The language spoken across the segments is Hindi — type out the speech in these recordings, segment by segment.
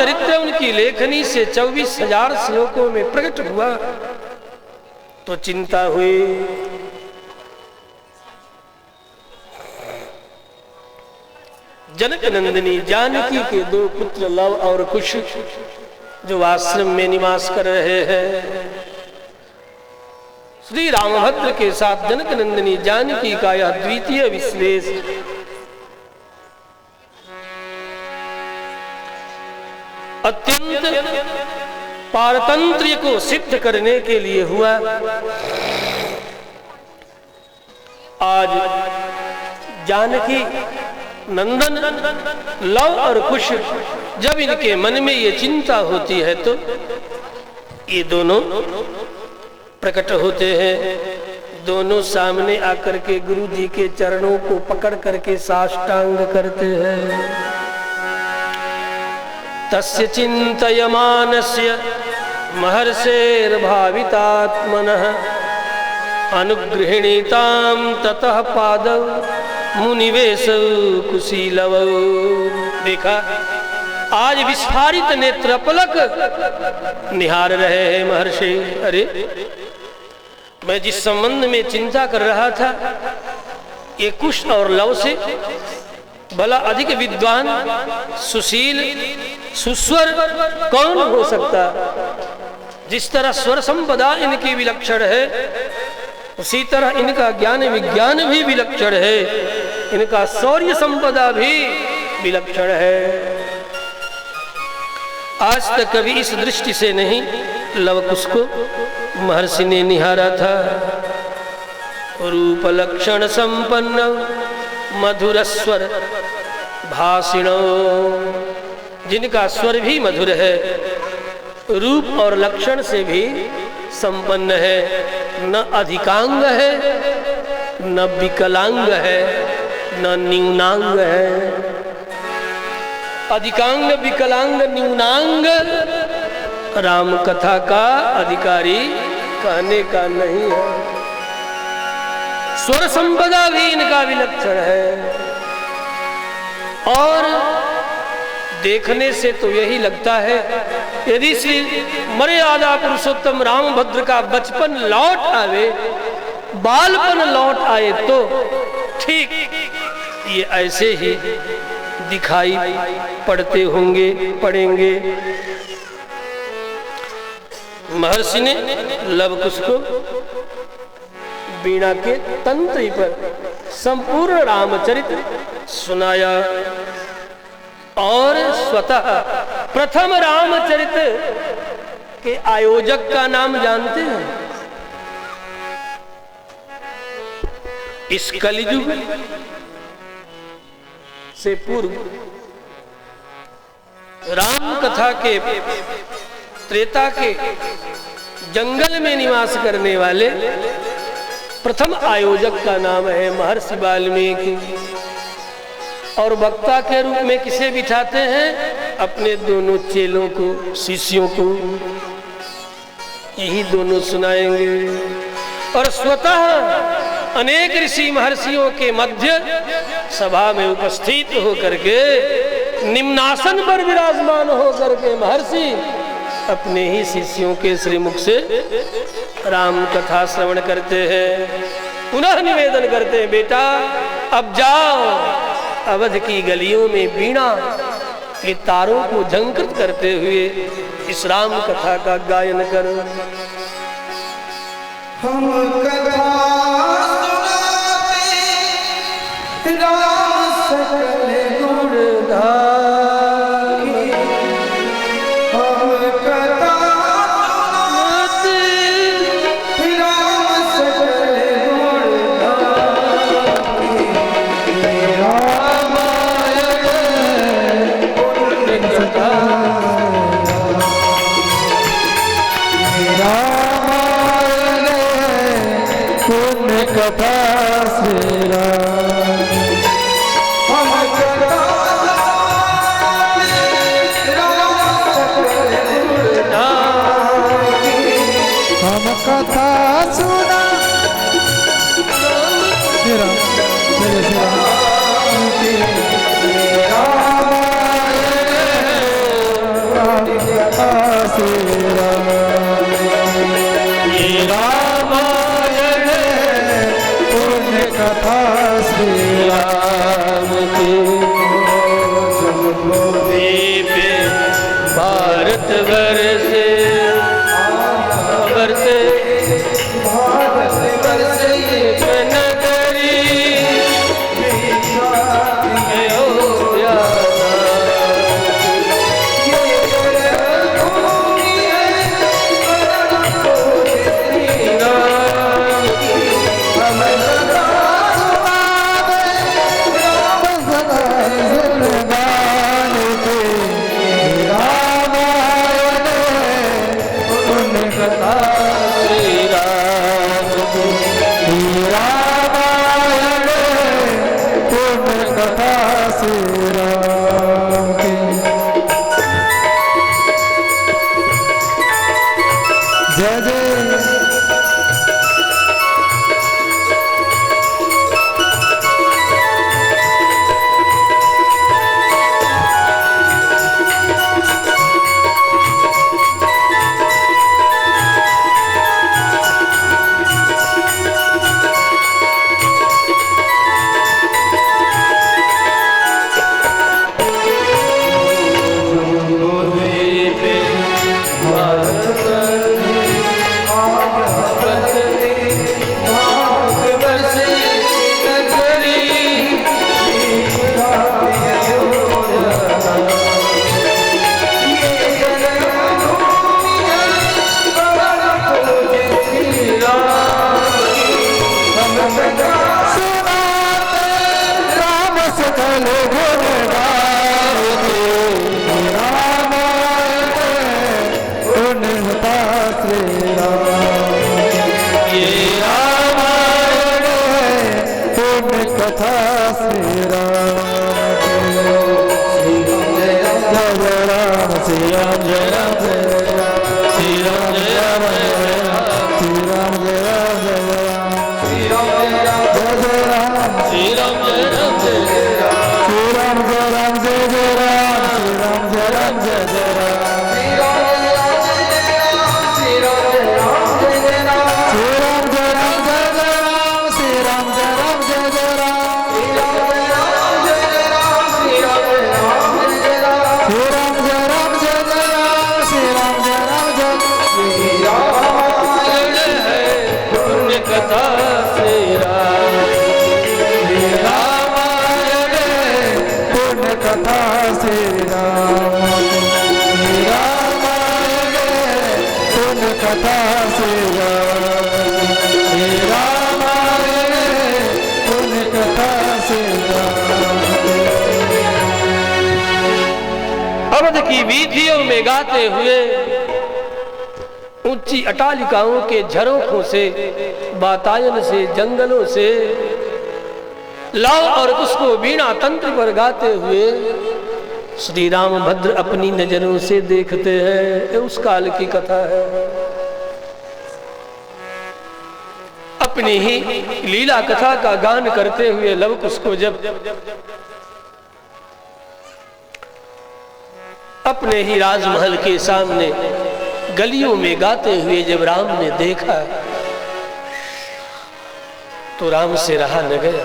रामचरित्र उनकी लेखनी से 24,000 श्लोकों में प्रकट हुआ तो चिंता हुई। जनक नंदिनी जानकी के 2 पुत्र लव और कुश जो आश्रम में निवास कर रहे हैं, श्री रामभद्र के साथ जनक नंदिनी जानकी का यह द्वितीय विश्लेष अत्यंत पारतंत्र्य को सिद्ध करने के लिए हुआ। आज जानकी नंदन लव और कुश जब इनके मन में ये चिंता होती है तो ये दोनों प्रकट होते हैं। दोनों सामने आकर के गुरु जी के चरणों को पकड़ करके साष्टांग करते हैं। तस्य चिंतयमानस्य महर्षेर्भावितात्मनः अनुगृहीणीतां ततः पादौ मुनिवेशौ कुशीलवौ। देखा, आज विस्फारित नेत्र पलक निहार रहे हैं महर्षि। अरे, मैं जिस संबंध में चिंता कर रहा था, ये कुश और लव से भला अधिक विद्वान, सुशील, सुस्वर कौन हो सकता। जिस तरह स्वर संपदा इनकी विलक्षण है, उसी तरह इनका ज्ञान विज्ञान भी विलक्षण है, इनका शौर्य संपदा भी विलक्षण है। आज तक कभी इस दृष्टि से नहीं लवकुश को महर्षि ने निहारा था। रूप लक्षण संपन्न मधुर स्वर भाषिणो, जिनका स्वर भी मधुर है, रूप और लक्षण से भी संपन्न है, न अधिकांग है, न विकलांग है, न न्यूनांग है। अधिकांग, विकलांग, न्यूनांग राम कथा का अधिकारी कहने का नहीं है। स्वर संपदा भी इनका विलक्षण है और देखने से तो यही लगता है यदि श्री मर्यादा पुरुषोत्तम रामभद्र का बचपन लौट आवे, बालपन लौट आए तो ठीक ये ऐसे ही दिखाई पड़ते होंगे, पड़ेंगे। महर्षि ने लवकुश को वीणा के तंत्री पर संपूर्ण रामचरित्र सुनाया और स्वतः प्रथम रामचरित्र के आयोजक का नाम जानते हैं? इस कलियुग से पूर्व राम कथा के त्रेता के जंगल में निवास करने वाले प्रथम आयोजक का नाम है महर्षि वाल्मीकि। और वक्ता के रूप में किसे बिठाते हैं? अपने दोनों चेलों को, शिष्यों को। यही दोनों सुनाएंगे और स्वतः अनेक ऋषि महर्षियों के मध्य सभा में उपस्थित होकर के निम्नासन पर विराजमान होकर के महर्षि अपने ही शिष्यों के श्रीमुख से राम कथा श्रवण करते हैं। पुनः निवेदन करते हैं, बेटा अब जाओ अवध की गलियों में वीणा के तारों को झंकृत करते हुए इस राम कथा का गायन करो। हम कथा सुनाते राम सकल गुण धारी, हम कथा सुनाते राम सकल गुण धारी। रामायण पुण्य कथा, कथा श्री राम। हम कथा सुना श्री राम, जय श्री राम। कथा श्री राम ये रामायण पुण्य कथा श्री राम के दीप भारत वर्ष अवध की वीथियों में गाते हुए ऊंची अटालिकाओं के झरोखों से, वातायन से, जंगलों से लव और पुष्पो वीणा तंत्र पर गाते हुए श्री रामभद्र अपनी नजरों से देखते हैं। उस काल की कथा है। अपनी ही लीला कथा का गान करते हुए लव कुश को जब अपने ही राजमहल के सामने गलियों में गाते हुए जब राम ने देखा तो राम से रहा न गया।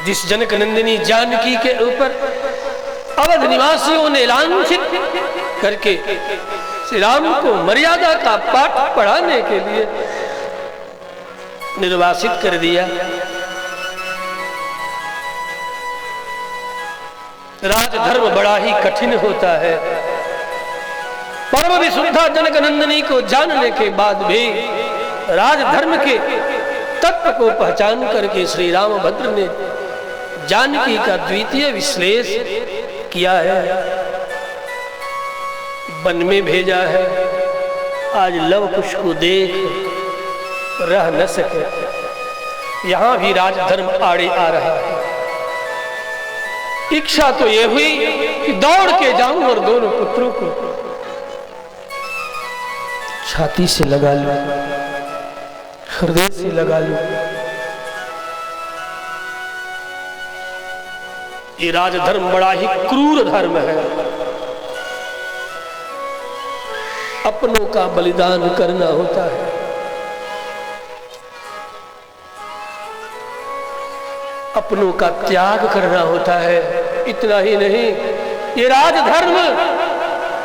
जिस जनक नंदिनी जानकी के ऊपर अवध निवासियों ने लांछित करके श्री राम को मर्यादा का पाठ पढ़ाने के लिए निर्वासित कर दिया, राजधर्म बड़ा ही कठिन होता है। परम विशुद्धा जनक नंदिनी को जानने के बाद भी राजधर्म के तत्व को पहचान करके श्री रामभद्र ने जानकी का द्वितीय विश्लेष किया है, वन में भेजा है। आज लव कुश को देख रह न सके, यहां भी राजधर्म आड़े आ रहा है। इच्छा तो ये हुई कि दौड़ के जाऊं और दोनों पुत्रों को छाती से लगा लूं, हृदय से लगा लूं। ये राजधर्म बड़ा ही क्रूर धर्म है। अपनों का बलिदान करना होता है। अपनों का त्याग करना होता है। इतना ही नहीं, ये राजधर्म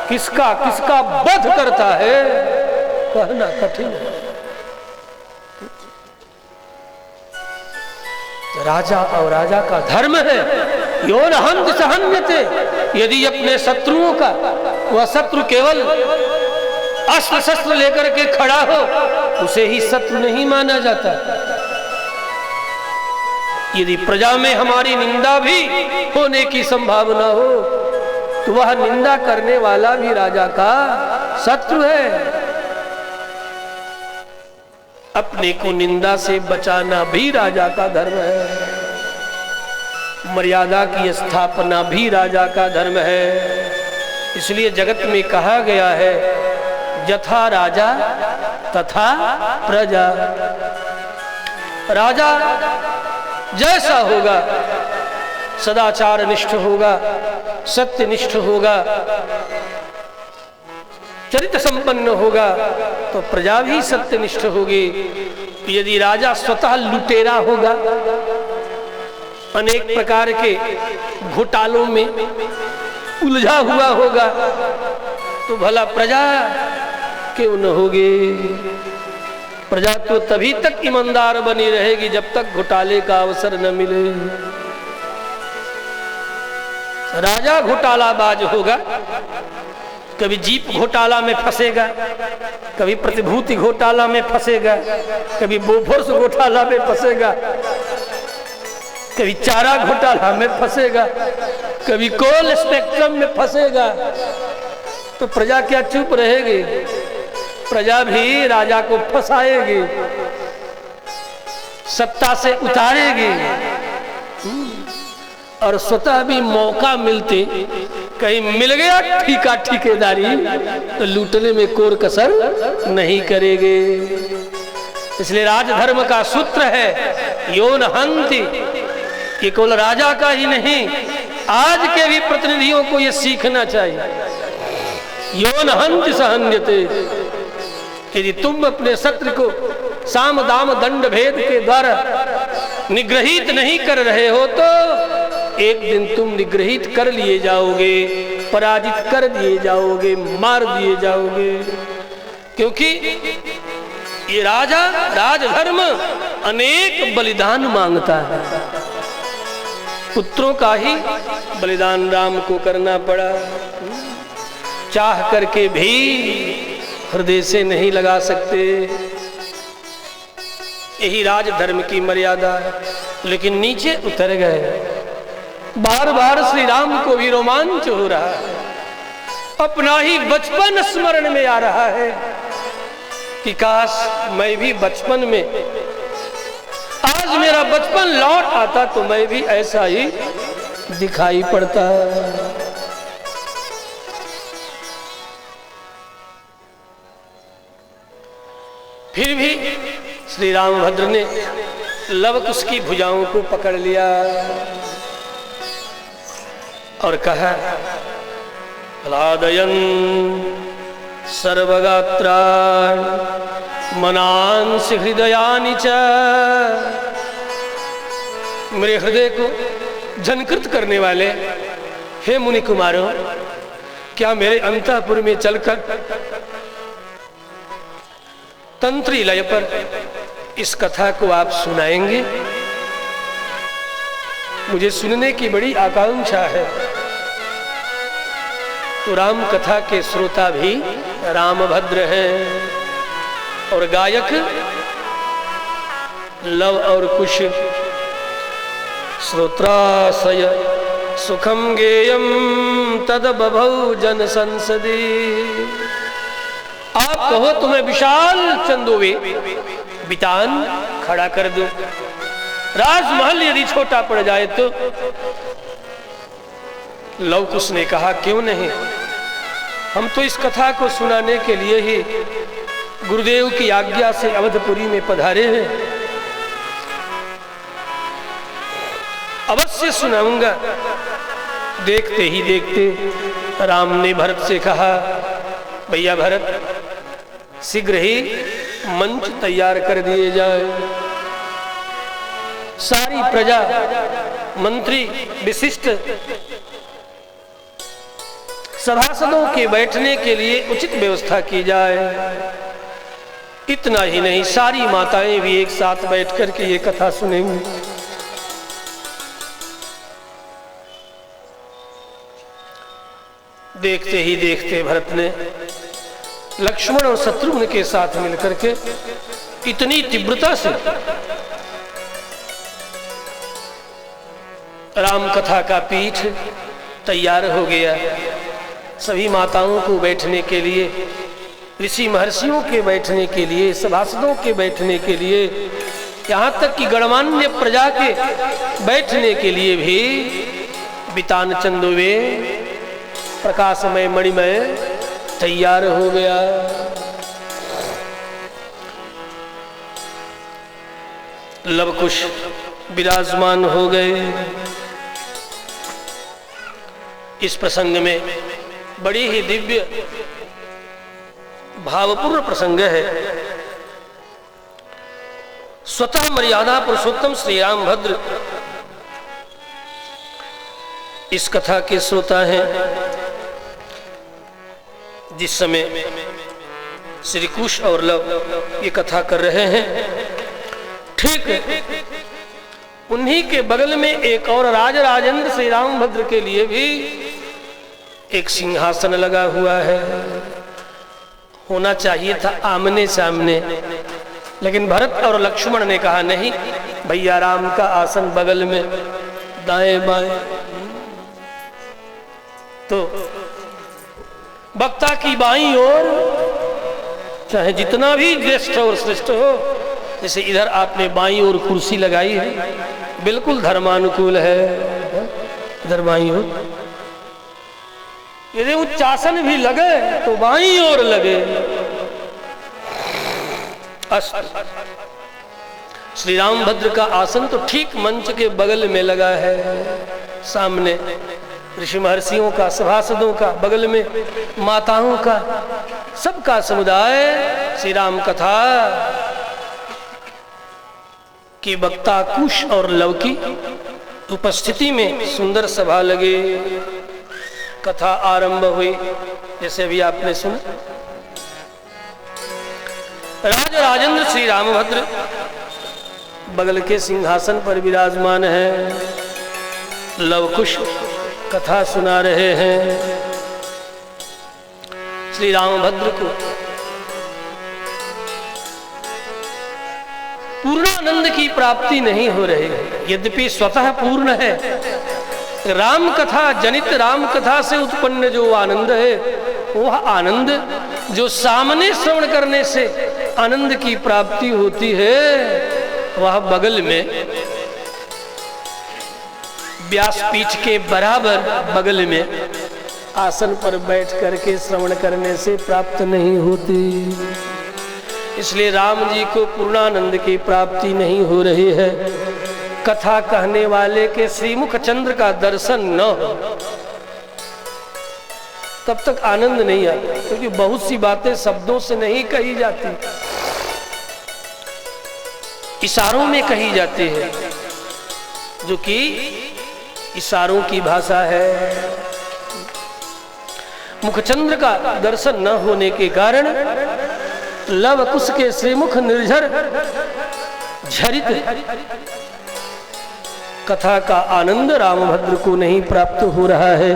किसका किसका वध करता है कहना कठिन है। राजा और राजा का धर्म है योन हंत सहन्यते। यदि अपने शत्रुओं का वह शत्रु केवल अस्त्र शस्त्र लेकर के खड़ा हो, उसे ही शत्रु नहीं माना जाता। यदि प्रजा में हमारी निंदा भी होने की संभावना हो, तो वह निंदा करने वाला भी राजा का शत्रु है। अपने को निंदा से बचाना भी राजा का धर्म है। मर्यादा की स्थापना भी राजा का धर्म है। इसलिए जगत में कहा गया है, यथा राजा तथा प्रजा। राजा जैसा होगा, सदाचार निष्ठ होगा, सत्यनिष्ठ होगा, चरित्र संपन्न होगा, तो प्रजा भी सत्यनिष्ठ होगी। यदि राजा स्वतः लुटेरा होगा, अनेक प्रकार के घोटालों में उलझा हुआ होगा, तो भला प्रजा क्यों न होगी। प्रजा तो तभी तक ईमानदार बनी रहेगी जब तक घोटाले का अवसर न मिले। राजा घोटालाबाज होगा, कभी जीप घोटाला में फंसेगा, कभी प्रतिभूति घोटाला में फंसेगा, कभी बोफोर्स घोटाला में फंसेगा, कभी चारा घोटाला में फंसेगा, कभी कोल स्पेक्ट्रम में फंसेगा। तो प्रजा क्या चुप रहेगी? प्रजा भी राजा को फंसाएगी, सत्ता से उतारेगी, और स्वतः भी मौका मिलते कहीं मिल गया ठीका ठेकेदारी, तो लूटने में कोर कसर नहीं करेंगे। इसलिए राजधर्म का सूत्र है योन हंति। ये केवल राजा का ही नहीं, आज के भी प्रतिनिधियों को ये सीखना चाहिए। योन हंति सहन्यते। यदि तुम अपने शत्रु को साम दाम दंड भेद के द्वारा निग्रहित नहीं कर रहे हो, तो एक दिन तुम निग्रहित कर लिए जाओगे, पराजित कर दिए जाओगे, मार दिए जाओगे। क्योंकि ये राजा राजधर्म अनेक बलिदान मांगता है। पुत्रों का ही बलिदान राम को करना पड़ा। चाह करके भी हृदय से नहीं लगा सकते। यही राजधर्म की मर्यादा है। लेकिन नीचे उतर गए। बार बार श्री राम को भी रोमांच हो रहा है। अपना ही बचपन स्मरण में आ रहा है कि काश मैं भी बचपन में, आज मेरा बचपन लौट आता तो मैं भी ऐसा ही दिखाई पड़ता। फिर भी श्री रामभद्र ने लवकुश की भुजाओं को पकड़ लिया और कहा, लादयन सर्वगात्राण मनांसि हृदयानि च। मेरे हृदय को झनकृत करने वाले हे मुनि कुमारों, क्या मेरे अंतःपुर में चलकर तंत्री लय पर इस कथा को आप सुनाएंगे? मुझे सुनने की बड़ी आकांक्षा है। तो राम कथा के श्रोता भी रामभद्र हैं और गायक लव और कुश। श्रोत्रासय सुखम गेयम तद बभौ जन संसदी। आप कहो तो मैं विशाल चंदोवे बितान खड़ा कर दूं। राजमहल यदि छोटा पड़ जाए तो? लवकुश ने कहा, क्यों नहीं, हम तो इस कथा को सुनाने के लिए ही गुरुदेव की आज्ञा से अवधपुरी में पधारे हैं। अवश्य सुनाऊंगा। देखते ही देखते राम ने भरत से कहा, भैया भरत, शीघ्र ही मंच तैयार कर दिए जाए। सारी प्रजा, मंत्री, विशिष्ट सभासदों के बैठने के लिए उचित व्यवस्था की जाए। इतना ही नहीं, सारी माताएं भी एक साथ बैठ कर के ये कथा सुनेंगी। देखते ही देखते भरत ने लक्ष्मण और शत्रुघ्न के साथ मिलकर के इतनी तीव्रता से राम कथा का पीठ तैयार हो गया। सभी माताओं को बैठने के लिए, ऋषि महर्षियों के बैठने के लिए, सभासदों के बैठने के लिए, यहाँ तक कि गणमान्य प्रजा के बैठने के लिए भी बितान चंदोवे प्रकाशमय मणिमय तैयार हो गया। लवकुश विराजमान हो गए। इस प्रसंग में बड़ी ही दिव्य भावपूर्ण प्रसंग है। स्वतः मर्यादा पुरुषोत्तम श्री राम भद्र इस कथा के श्रोता हैं। जिस समय श्री कुश और लव ये कथा कर रहे हैं, ठीक उन्हीं के बगल में एक और राज राजेंद्र श्री रामभद्र के लिए भी एक सिंहासन लगा हुआ है। होना चाहिए था आमने सामने, लेकिन भरत और लक्ष्मण ने कहा नहीं भैया, राम का आसन बगल में दाएं बाएं। तो वक्ता की बाईं ओर चाहे जितना भी ज्येष्ठ और श्रेष्ठ हो, जैसे इधर आपने बाईं ओर कुर्सी लगाई है, बिल्कुल धर्मानुकूल है। इधर बाईं ओर यदि उच्चासन भी लगे तो बाईं ओर लगे। अस्तु, श्री रामभद्र का आसन तो ठीक मंच के बगल में लगा है। सामने ऋषि महर्षियों का, सभासदों का, बगल में माताओं का, सबका समुदाय श्री राम कथा की वक्ता कुश और लव की उपस्थिति में सुंदर सभा लगे। कथा आरंभ हुई, जैसे अभी आपने सुना। राज राजेंद्र श्री रामभद्र बगल के सिंहासन पर विराजमान है। लव कुश कथा सुना रहे हैं। श्री रामभद्र को पूर्णानंद की प्राप्ति नहीं हो रही है, यद्यपि स्वतः पूर्ण है। राम कथा जनित, राम कथा से उत्पन्न जो आनंद है, वह आनंद जो सामने श्रवण करने से आनंद की प्राप्ति होती है, वह बगल में व्यासपीठ के बराबर बगल में आसन पर बैठ करके श्रवण करने से प्राप्त नहीं होती। इसलिए राम जी को पूर्णानंद की प्राप्ति नहीं हो रही है। कथा कहने वाले के श्रीमुख चंद्र का दर्शन न हो तब तक आनंद नहीं आता, क्योंकि बहुत सी बातें शब्दों से नहीं कही जाती, इशारों में कही जाती है, जो कि इशारों की भाषा है। मुखचंद्र का दर्शन न होने के कारण लव कुश के श्रीमुख निर्झर झरित कथा का आनंद रामभद्र को नहीं प्राप्त हो रहा है।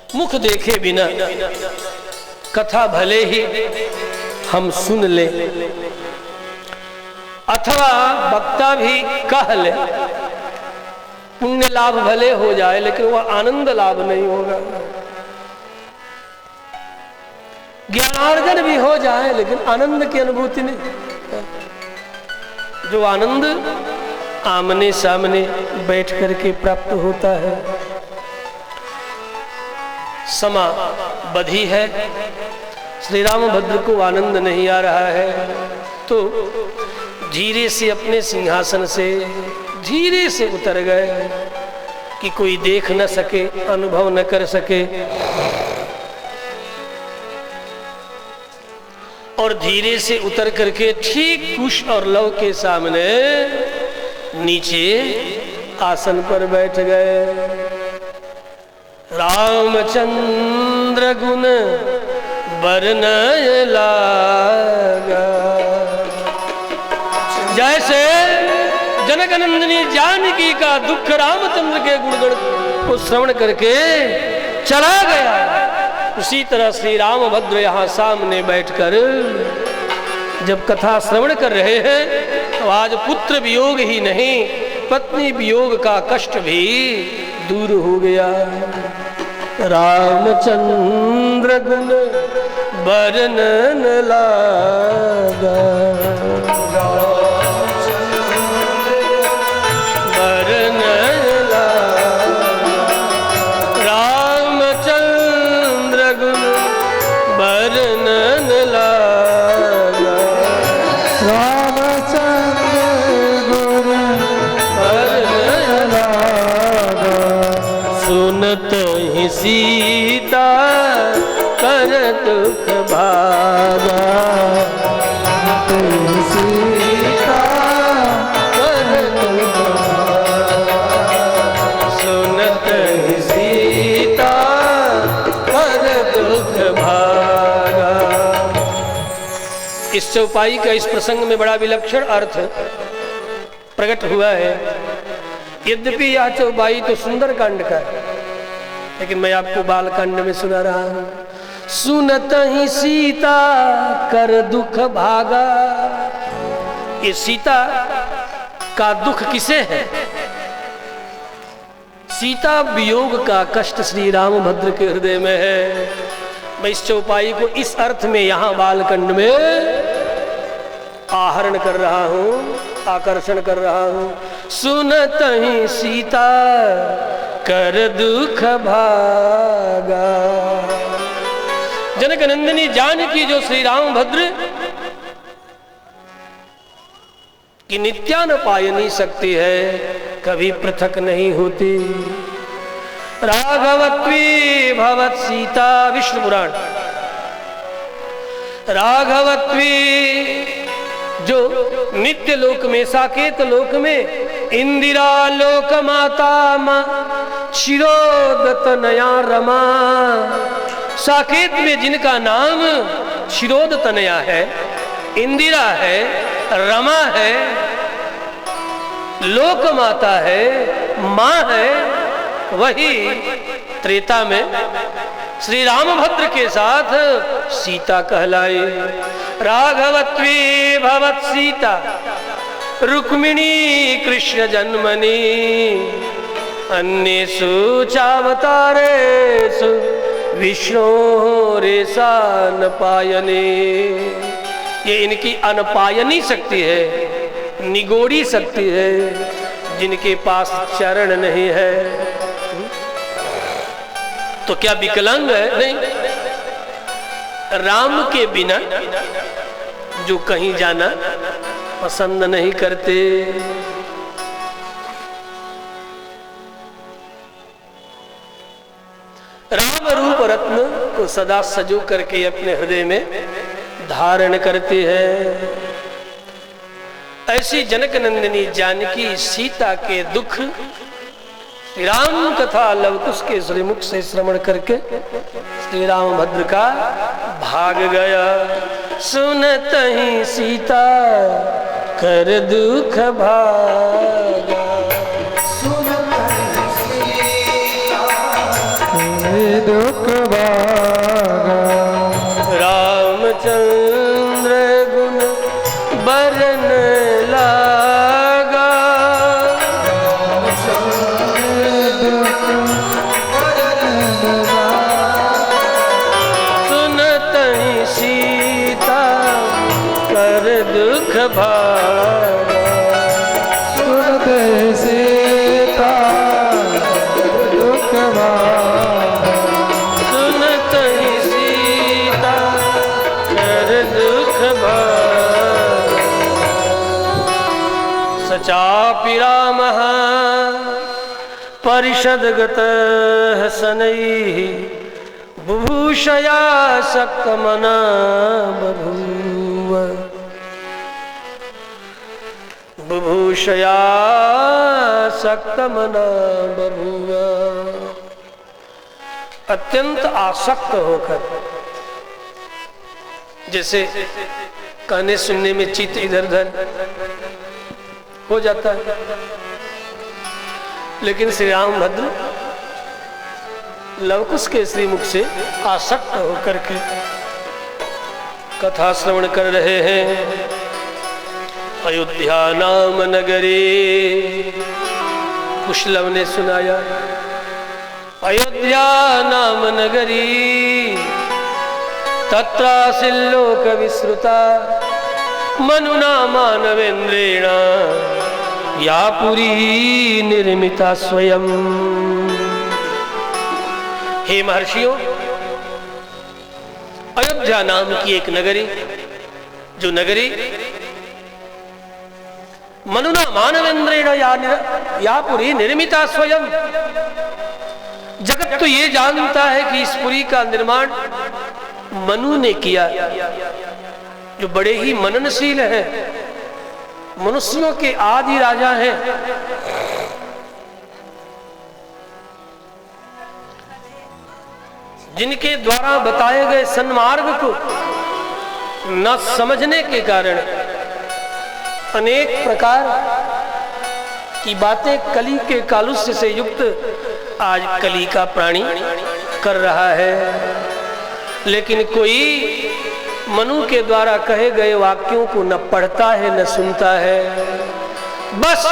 मुख देखे बिना कथा भले ही हम सुन ले अथवा वक्ता भी कह ले, पुण्य लाभ भले हो जाए, लेकिन वह आनंद लाभ नहीं होगा। ज्ञानार्जन भी हो जाए, लेकिन आनंद की अनुभूति नहीं। जो आनंद आमने सामने बैठ करके प्राप्त होता है। समा बधी है, श्री रामभद्र को आनंद नहीं आ रहा है, तो धीरे से अपने सिंहासन से धीरे से उतर गए कि कोई देख न सके, अनुभव न कर सके, और धीरे से उतर करके ठीक कुश और लव के सामने नीचे आसन पर बैठ गए। रामचंद्र गुण बरनय लागा। जैसे जनकनंदिनी जानकी का दुख रामचंद्र के गुणगण को श्रवण करके चला गया, उसी तरह श्री रामभद्र यहाँ सामने बैठकर जब कथा श्रवण कर रहे हैं तो आज पुत्र वियोग ही नहीं, पत्नी वियोग का कष्ट भी दूर हो गया। रामचंद्र गुण बरनन लागा। सीता कर दुख भागा। सीता कर दुख भागा। सुनत ही सीता कर दुख भागा। इस चौपाई का इस प्रसंग में बड़ा विलक्षण अर्थ प्रकट हुआ है। यद्यपि यह चौपाई तो सुंदर कांड का है, लेकिन मैं आपको बालकांड में सुना रहा हूं। सुनत ही सीता कर दुख भागा। ये सीता का दुख किसे है? सीता वियोग का कष्ट श्री रामभद्र के हृदय में है। मैं इस चौपाई को इस अर्थ में यहां बालकांड में आहरण कर रहा हूं, आकर्षण कर रहा हूं। सुनत ही सीता कर दुख भागा। जनकनंदिनी जानकी जो श्री रामभद्र की नित्यानुपायनी शक्ति है, कभी पृथक नहीं होती। राघवत्वी भवत सीता, विष्णु पुराण। राघवत्वी जो नित्य लोक में, साकेत लोक में इंदिरा लोक माता मां क्षीरोदतनया रमा। साकेत में जिनका नाम क्षीरोदतनया है, इंदिरा है, रमा है, लोक माता है, मां है, वही त्रेता में श्री रामभद्र के साथ सीता कहलाई। राघवत्वी भवत सीता रुक्मिणी कृष्ण जन्मनी अन्येषु चावतारेषु विष्णोरेषा अनपायने। ये इनकी अनपायनी शक्ति है, निगोड़ी शक्ति है, जिनके पास चरण नहीं है। तो क्या विकलांग है? नहीं। राम के बिना जो कहीं जाना पसंद नहीं करते। राम रूप रत्न को सदा सजो करके अपने हृदय में धारण करते हैं। ऐसी जनकनंदिनी जानकी सीता के दुख राम कथा लवकुश के श्रीमुख से श्रवण करके श्री रामभद्र का भाग गया। सुनत ही सीता कर दुख भागा। सुनत ही सीता कर दुख भागा। रामचंद्र गुण बरन लागा। दुख भागा। सुनत सीता दुख भागा। सुनत सीता कर दुख भागा। चापि रामः परिषद्गतः शनैः बुभूषया सक्तमना बभूव बुभूषया सक्तमना बभूव। अत्यंत आसक्त होकर, जैसे कहने सुनने में चित्त इधर उधर हो जाता है, लेकिन श्री रामभद्र लवकुश के श्रीमुख से आसक्त होकर के कथा श्रवण कर रहे हैं। अयोध्या नाम नगरी, कुशलव ने सुनाया, अयोध्या नाम नगरी तत्रासिल्लोक विश्रुता मनुना मानवेन्द्रेण या पुरी निर्मिता स्वयं। हे महर्षियों, अयोध्या नाम की एक नगरी, जो नगरी मनुना मानवेन्द्रेण या पुरी निर्मिता स्वयं। जगत तो ये जानता है कि इस पुरी का निर्माण मनु ने किया, जो बड़े ही मननशील हैं, मनुष्यों के आदि राजा हैं। जिनके द्वारा बताए गए सन्मार्ग को न समझने के कारण अनेक प्रकार की बातें कली के कालुष्य से युक्त आज कली का प्राणी कर रहा है। लेकिन कोई मनु के द्वारा कहे गए वाक्यों को न पढ़ता है न सुनता है, बस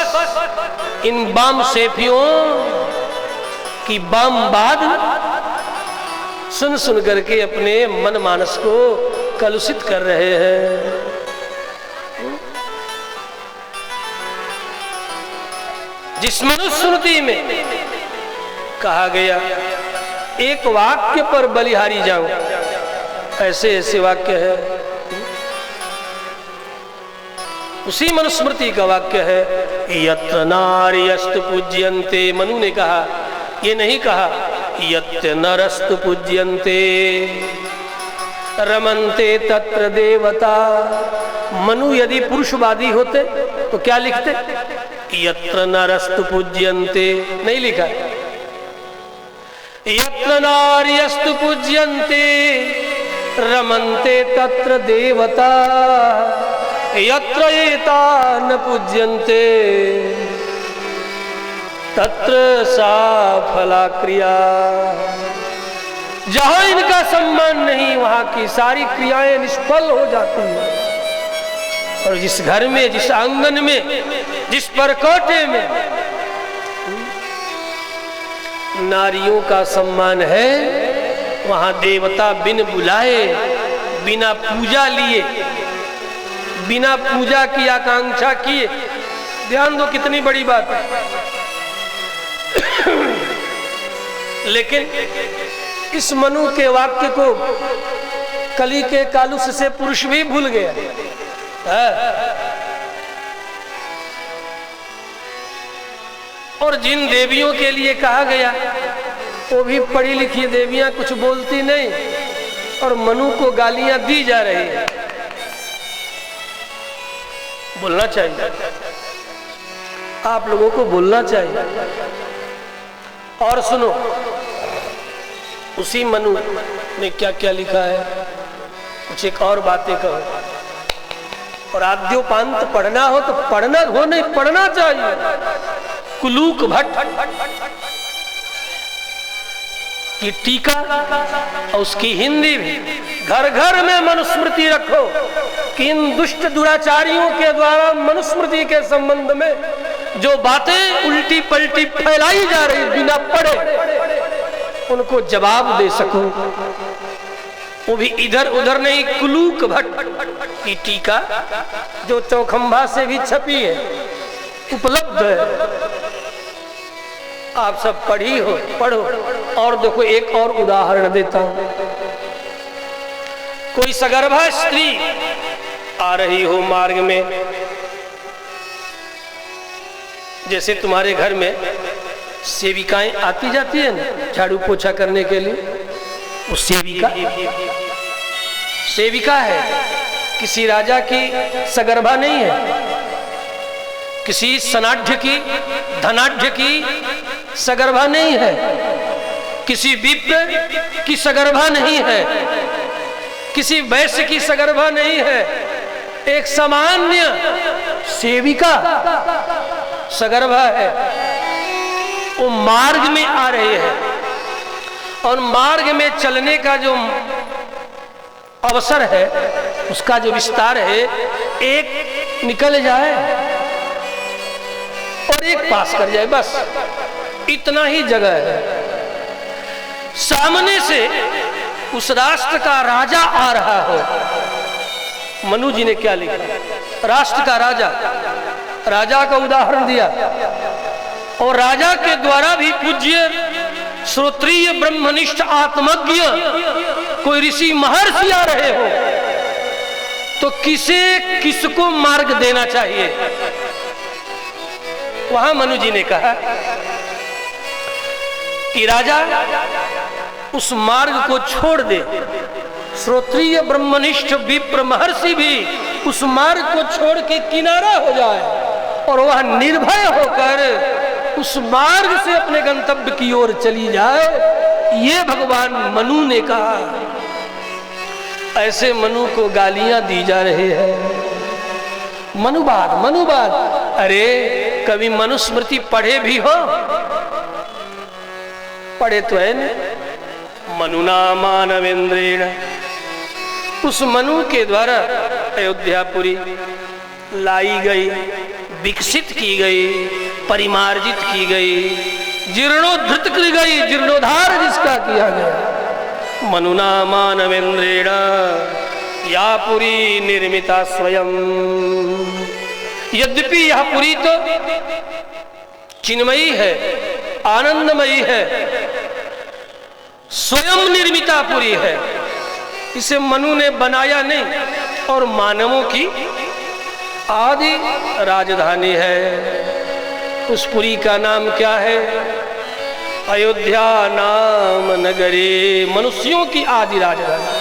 इन बाम सेफियों की बाम बात सुन सुन करके अपने मन मानस को कलुषित कर रहे हैं। जिस मनुस्मृति में कहा गया एक वाक्य पर बलिहारी जाऊं, ऐसे ऐसे वाक्य है। उसी मनुस्मृति का वाक्य है, यत्र नार्यस्तु पूज्यन्ते। मनु ने कहा, ये नहीं कहा यत्र नरस्तु पूज्यन्ते रमन्ते तत्र देवता। मनु यदि पुरुषवादी होते तो क्या लिखते, यत्र नरस्तु पूज्यन्ते, नहीं लिखा। यत्र नार्यस्तु पूज्यन्ते रमन्ते तत्र देवता यत्र एता न पूज्यन्ते तत्र सा फला क्रिया। जहां इनका सम्मान नहीं, वहां की सारी क्रियाएं निष्फल हो जाती हैं। और जिस घर में, जिस आंगन में, जिस परकोटे में नारियों का सम्मान है, वहां देवता बिन बुलाए, बिना पूजा लिए, बिना पूजा की आकांक्षा किए, ध्यान दो कितनी बड़ी बात है। लेकिन इस मनु के वाक्य को कली के कालुष से पुरुष भी भूल गया है। और जिन देवियों के लिए कहा गया वो भी पढ़ी लिखी देवियां, कुछ बोलती नहीं, और मनु को गालियां दी जा रही है। बोलना चाहिए, आप लोगों को बोलना चाहिए। और सुनो, उसी मनु ने क्या क्या लिखा है, कुछ एक और बातें कहो। और आद्योपांत पढ़ना हो तो पढ़ना हो, नहीं पढ़ना चाहिए। कुलूक भट्ट की टीका और उसकी हिंदी भी, घर घर में मनुस्मृति रखो कि इन दुष्ट दुराचारियों के द्वारा मनुस्मृति के संबंध में जो बातें उल्टी पलटी फैलाई जा रही बिना पढ़े, उनको जवाब दे सको। वो भी इधर उधर नहीं, कुलूक भट्ट की टीका जो चौखंबा से भी छपी है, उपलब्ध है। आप सब पढ़ी हो, पढ़ो। और देखो एक और उदाहरण देता हूं। कोई सगर्भा स्त्री आ रही हो मार्ग में, जैसे तुम्हारे घर में सेविकाएं आती जाती है ना झाड़ू पोछा करने के लिए, वो सेविका है, किसी राजा की सगर्भा नहीं है, किसी सनाढ़ की धनाढ़ की सगर्भा नहीं है, किसी विप्र की सगर्भा नहीं है, किसी वैश्य की सगर्भा नहीं है, एक सामान्य सेविका सगर्भा है। वो मार्ग में आ रही है और मार्ग में चलने का जो अवसर है, उसका जो विस्तार है, एक निकल जाए और एक पास कर जाए, बस इतना ही जगह है। सामने से उस राष्ट्र का राजा आ रहा हो। मनु जी ने क्या लिखा, राष्ट्र का राजा, राजा का उदाहरण दिया, और राजा के द्वारा भी पूज्य श्रोत्रिय ब्रह्मनिष्ठ आत्मज्ञ कोई ऋषि महर्षि आ रहे हो तो किसको मार्ग देना चाहिए। वहां मनु जी ने कहा कि राजा उस मार्ग को छोड़ दे। श्रोत्रिय ब्रह्मनिष्ठ विप्र महर्षि भी उस मार्ग को छोड़ के किनारा हो जाए और वह निर्भय होकर उस मार्ग से अपने गंतव्य की ओर चली जाए, ये भगवान मनु ने कहा। ऐसे मनु को गालियां दी जा रही है, मनुवाद। अरे कभी मनुस्मृति पढ़े भी हो? पढ़े तो है न, मनुना मानवेंद्रेण। उस मनु के द्वारा अयोध्यापुरी लाई गई, विकसित की गई, परिमार्जित की गई, जीर्णोद्धृत की गई, जीर्णोद्धार जिसका किया गया। मनुना मानवेंद्रेण या पुरी निर्मिता स्वयं। यद्यपि यह पुरी तो चिन्मयी है, आनंदमयी है, स्वयं निर्मिता पुरी है, इसे मनु ने बनाया नहीं, और मानवों की आदि राजधानी है। उस पुरी का नाम क्या है? अयोध्या नाम नगरी, मनुष्यों की आदि राजधानी।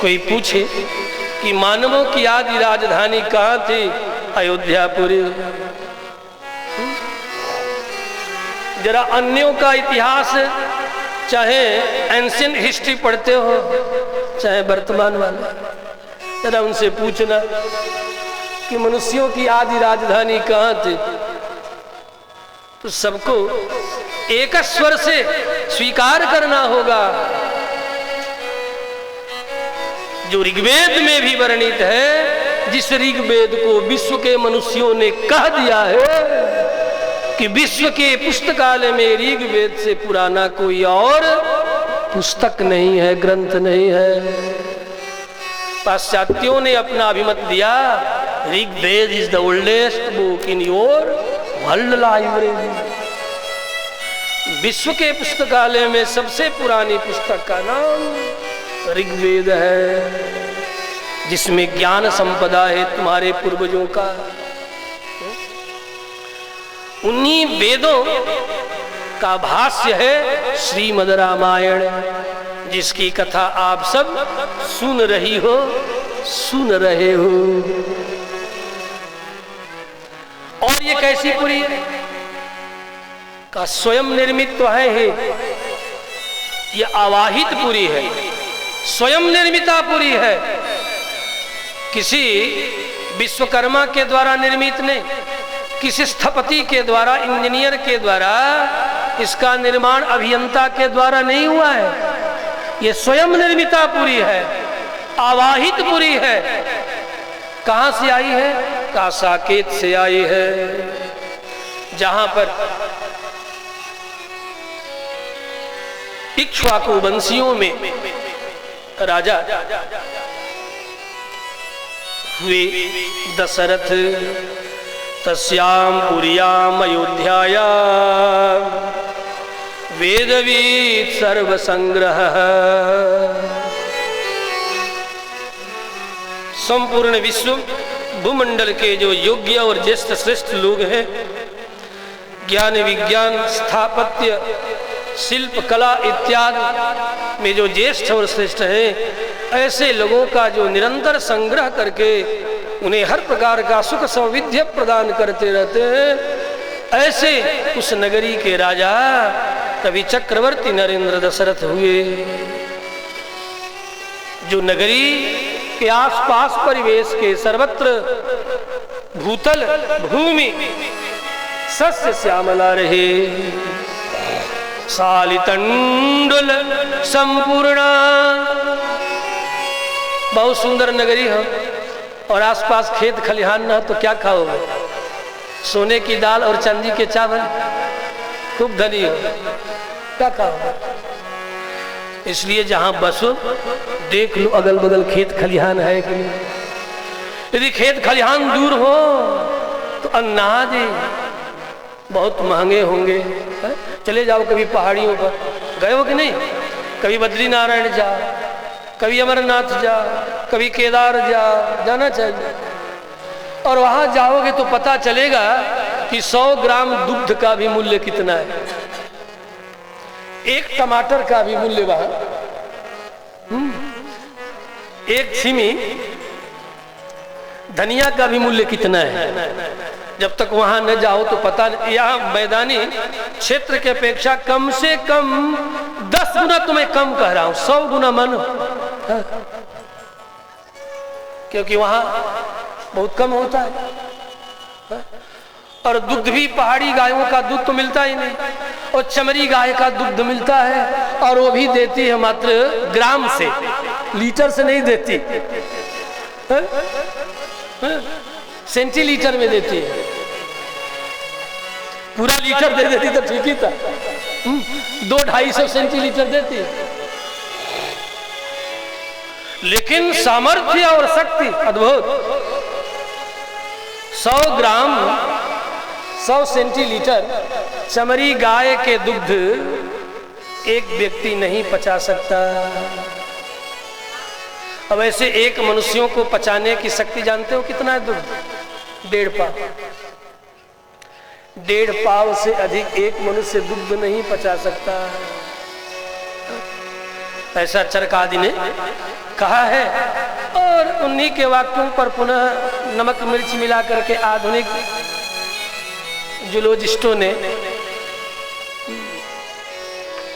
कोई पूछे कि मानवों की आदि राजधानी कहाँ थी? अयोध्यापुरी। जरा अन्यों का इतिहास, चाहे एंशिएंट हिस्ट्री पढ़ते हो, चाहे वर्तमान वाले, जरा उनसे पूछना कि मनुष्यों की आदि राजधानी कहाँ थी, तो सबको एक स्वर से स्वीकार करना होगा। जो ऋग्वेद में भी वर्णित है, जिस ऋग्वेद को विश्व के मनुष्यों ने कह दिया है कि विश्व के पुस्तकालय में ऋग्वेद से पुराना कोई और पुस्तक नहीं है, ग्रंथ नहीं है। पाश्चात्यों ने अपना अभिमत दिया, Rigveda is the oldest book in your world library. विश्व के पुस्तकालय में सबसे पुरानी पुस्तक का नाम ऋग्वेद है, जिसमें ज्ञान संपदा है तुम्हारे पूर्वजों का। उन्हीं वेदों का भाष्य है श्रीमद् रामायण, जिसकी कथा आप सब सुन रही हो, सुन रहे हो। और ये कैसी पुरी है? का स्वयं निर्मित तो है, ये आवाहित पुरी है, स्वयं निर्मिता पुरी है, किसी विश्वकर्मा के द्वारा निर्मित नहीं, किसी स्थपति के द्वारा, इंजीनियर के द्वारा, इसका निर्माण अभियंता के द्वारा नहीं हुआ है। ये स्वयं निर्मिता पुरी है, आवाहित पुरी है। कहां से आई है? का साकेत से आई है, जहां पर इक्ष्वाकु वंशियों में राजा हुए दशरथ। तस्याम पुर्याम अयोध्याया वेदवीत सर्वसंग्रह। संपूर्ण विश्व भूमंडल के जो योग्य और ज्येष्ठ श्रेष्ठ लोग हैं, ज्ञान विज्ञान स्थापत्य शिल्प कला इत्यादि में जो ज्येष्ठ और श्रेष्ठ हैं, ऐसे लोगों का जो निरंतर संग्रह करके उन्हें हर प्रकार का सुख सौविध्य प्रदान करते रहते हैं, ऐसे उस नगरी के राजा कवि चक्रवर्ती नरेंद्र दशरथ हुए। जो नगरी के आसपास परिवेश के सर्वत्र भूतल भूमि सस्य श्यामला रहे, सालितंडुल संपूर्णा, बहुत सुंदर नगरी है और आसपास खेत खलिहान ना तो क्या खाओगे? सोने की दाल और चांदी के चावल, खूब धनी हो, क्या खाओगे? इसलिए जहां बसो देख लो अगल बगल खेत खलिहान है कि नहीं। यदि खेत खलिहान दूर हो तो अनाज बहुत महंगे होंगे। चले जाओ कभी पहाड़ियों पर, गए हो कि नहीं? कभी बद्रीनारायण जा, कभी अमरनाथ जा, कभी केदार जा, जाना चाहिए। और वहां जाओगे तो पता चलेगा कि 100 ग्राम दुग्ध का भी मूल्य कितना है, एक टमाटर का भी मूल्य वहां, एक छिमी धनिया का भी मूल्य कितना है। जब तक वहां न जाओ तो पता नहीं। यहाँ मैदानी क्षेत्र के अपेक्षा कम से कम 10 गुना तुम्हें कम कह रहा हूं, 100 गुना मानो, क्योंकि वहां बहुत कम होता है। और दुग्ध भी पहाड़ी गायों का दूध तो मिलता ही नहीं, और चमरी गाय का दुग्ध मिलता है, और वो भी देती है मात्र ग्राम से, लीटर से नहीं देती, सेंटीलीटर में देती है। पूरा लीटर दे देती तो ठीक ही था, 200-250 सेंटीलीटर देती है। लेकिन सामर्थ्य और शक्ति अद्भुत। 100 ग्राम 100 सेंटीलीटर चमरी गाय के दुग्ध एक व्यक्ति नहीं पचा सकता। अब ऐसे एक मनुष्यों को पचाने की शक्ति जानते हो कितना है? दुग्ध 1.5 पाव। 1.5 पाव से अधिक एक मनुष्य दुग्ध नहीं पचा सकता, ऐसा चरकादि ने कहा है। और उन्हीं के वाक्यों पर पुनः नमक मिर्च मिला करके आधुनिक जूलॉजिस्टों ने,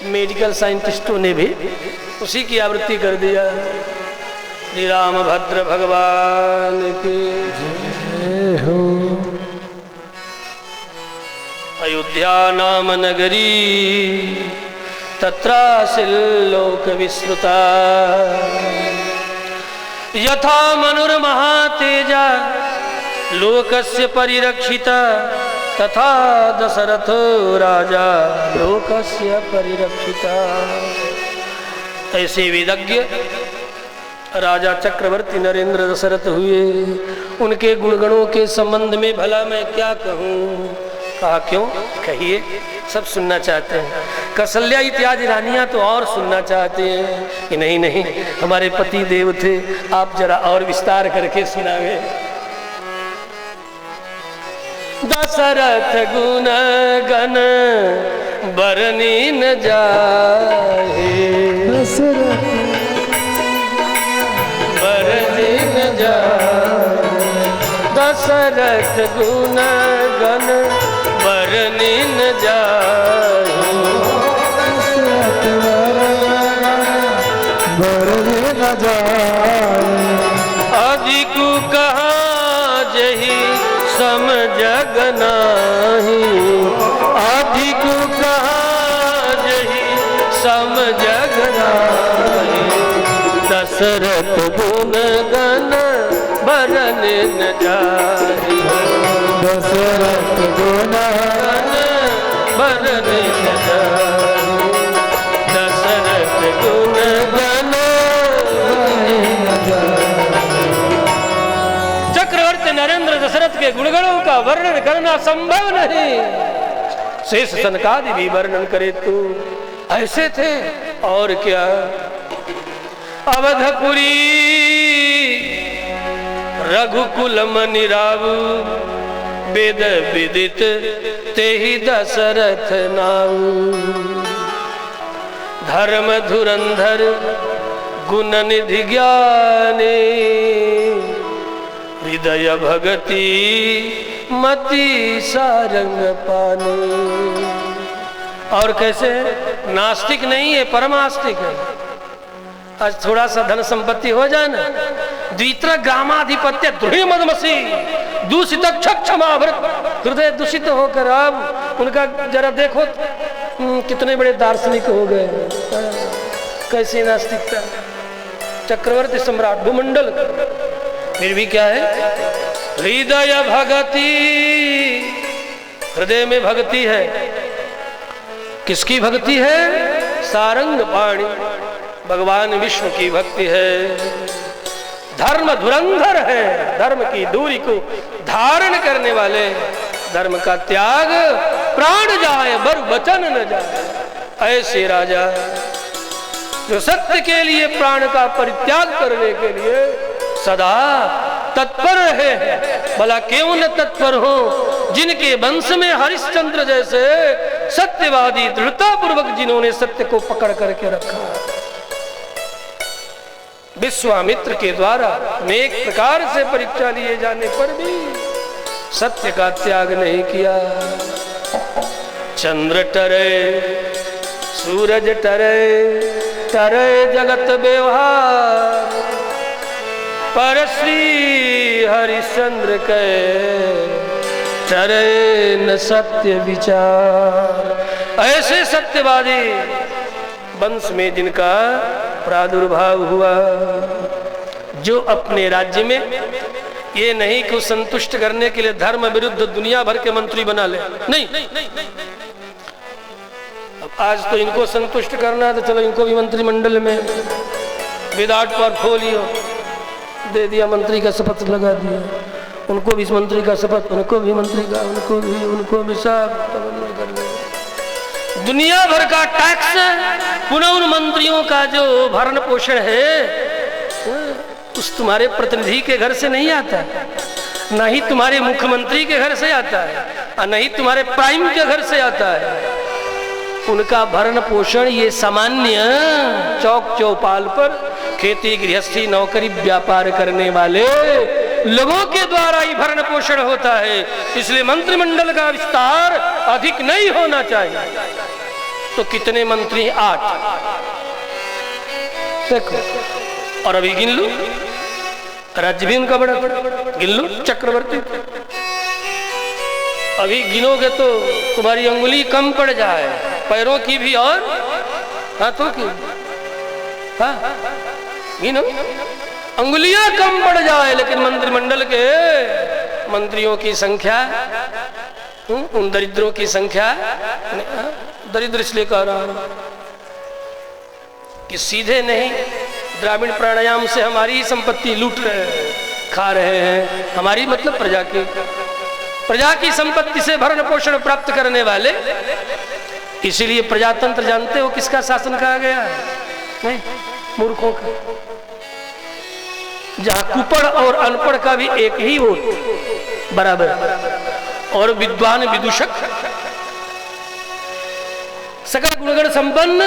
मेडिकल साइंटिस्टों ने भी उसी की आवृत्ति कर दिया। श्री रामभद्र भगवान की जय हो। अयोध्या नाम नगरी तत्रासिल्लोक विस्मृता, यथा मनुर्महातेजा लोकस्य परिरक्षिता, तथा दशरथ राजा लोकस्य परिरक्षिता। ऐसे विदग्ध राजा चक्रवर्ती नरेंद्र दशरथ हुए। उनके गुणगणों के संबंध में भला मैं क्या कहूँ? कहा क्यों? कहिए, सब सुनना चाहते हैं। कौशल्या इत्यादि रानियां तो और सुनना चाहते हैं कि नहीं नहीं हमारे पति देव थे, आप जरा और विस्तार करके सुनावे। दशरथ गुण गण बरनी न जाए, बरनी न जाए। दशरथ गुण गण बरनी न जाए, बरनी न जाए। अधिक कहाँ जही सम जग नाही, अधिक कहाँ जही सम जग नाही। दशरथ गुण गण बरन न जाहि, दशरथ गुण बरन न जाहि। दशरथ गुण गण चक्रवर्ती नरेंद्र दशरथ के गुणगणों का वर्णन करना संभव नहीं। शेष सनकादि भी वर्णन करे तो ऐसे थे। और क्या? अवधपुरी रघुकुल मनि राव वेद विदित तेहि दशरथ नाऊ। धर्म धुरंधर गुण निधि ज्ञानी हृदय भगति मति सारंग पानी। और कैसे? नास्तिक नहीं है, परमास्तिक है। आज थोड़ा सा धन संपत्ति हो जाए ना, द्वित्र ग्रामाधिपत्य द्रुहि मदमसी दूषित क्षमाभृत, हृदय दूषित होकर अब उनका जरा देखो कितने बड़े दार्शनिक हो गए। कैसी नास्तिकता! चक्रवर्ती सम्राट भूमंडल, फिर भी क्या है? हृदय भगति, हृदय में भक्ति है। किसकी भक्ति है? सारंग पाणी, भगवान विष्णु की भक्ति है। धर्म धुरंधर है, धर्म की दूरी को धारण करने वाले, धर्म का त्याग प्राण जाए बर वचन न जाए। ऐसे राजा जो सत्य के लिए प्राण का परित्याग करने के लिए सदा तत्पर रहे। भला क्यों न तत्पर हो, जिनके वंश में हरिश्चंद्र जैसे सत्यवादी दृढ़ता पूर्वक जिन्होंने सत्य को पकड़ करके रखा। विश्वामित्र के द्वारा अनेक प्रकार से परीक्षा लिए जाने पर भी सत्य का त्याग नहीं किया। चंद्र टरे सूरज टरे, टरे जगत व्यवहार, पर श्री हरिश्चंद्र के टरे न सत्य विचार। ऐसे सत्यवादी वंश में जिनका प्रादुर्भाव हुआ, जो अपने राज्य में ये नहीं कि संतुष्ट करने के लिए धर्म विरुद्ध दुनिया भर के मंत्री बना ले, नहीं। अब आज तो इनको संतुष्ट करना है तो चलो इनको भी मंत्रिमंडल में विदाउट पोर्टफोलियो दे दिया, मंत्री का शपथ लगा दिया, उनको भी मंत्री का शपथ, उनको भी मंत्री का, उनको भी सब कर दिया। दुनिया भर का टैक्स पुनः उन मंत्रियों का जो भरण पोषण है उस तुम्हारे प्रतिनिधि के घर से नहीं आता, न ही तुम्हारे मुख्यमंत्री के घर से आता है, और न ही तुम्हारे प्राइम के घर से आता है। उनका भरण पोषण ये सामान्य चौक चौपाल पर खेती गृहस्थी नौकरी व्यापार करने वाले लोगों के द्वारा ही भरण पोषण होता है। इसलिए मंत्रिमंडल का विस्तार अधिक नहीं होना चाहिए। तो कितने मंत्री? 8। देखो, और अभी गिन लो, राज्य भी उनका बड़ा गिन लो, चक्रवर्ती। अभी गिनोगे तो तुम्हारी अंगुली कम पड़ जाए, पैरों की भी और हाथों की। हाँ, गिनो, अंगुलियां कम पड़ जाए, लेकिन मंत्रिमंडल के मंत्रियों की संख्या, उन दरिद्रों की संख्या, दरिद्र इसलिए कह रहा हूं कि सीधे नहीं, ग्रामीण प्राणायाम से हमारी ही संपत्ति लूट रहे हैं, खा रहे हैं। हमारी मतलब प्रजा की संपत्ति से भरण पोषण प्राप्त करने वाले। इसीलिए प्रजातंत्र जानते हो किसका शासन कहा गया है? नहीं, मूर्खों का। जहां कुपड़ और अनपढ़ का भी एक ही वोट बराबर, और विद्वान विदूषक सकल गुणगण संपन्न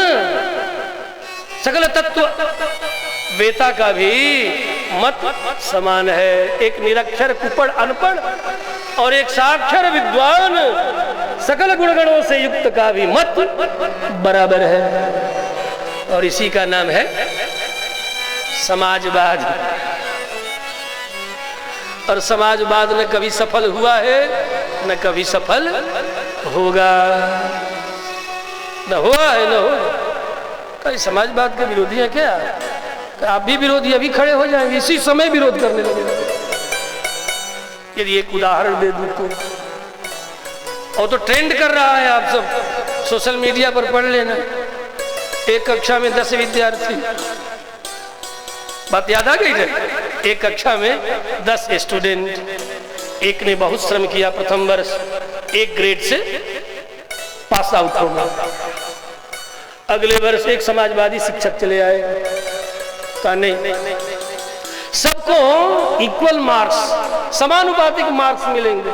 सकल तत्व वेता का भी मत समान है। एक निरक्षर कुपड़ अनपढ़ और एक साक्षर विद्वान सकल गुणगणों से युक्त का भी मत बराबर है, और इसी का नाम है समाजवाद। और समाजवाद न कभी सफल हुआ है न कभी सफल होगा, न हुआ है न होगा। कई समाजवाद के विरोधी हैं क्या? आप भी विरोधी अभी खड़े हो जाएंगे, इसी समय विरोध करने लगेंगे। यदि एक उदाहरण दे दूं तो, और तो ट्रेंड कर रहा है, आप सब सोशल मीडिया पर पढ़ लेना। एक कक्षा में 10 विद्यार्थी, बात याद आ गई है? एक कक्षा में 10 स्टूडेंट, एक ने बहुत श्रम किया, प्रथम वर्ष 1 ग्रेड से पास आउट हो गया। अगले वर्ष एक समाजवादी शिक्षक चले आए, कहा नहीं सबको इक्वल मार्क्स, समानुपातिक मार्क्स मिलेंगे।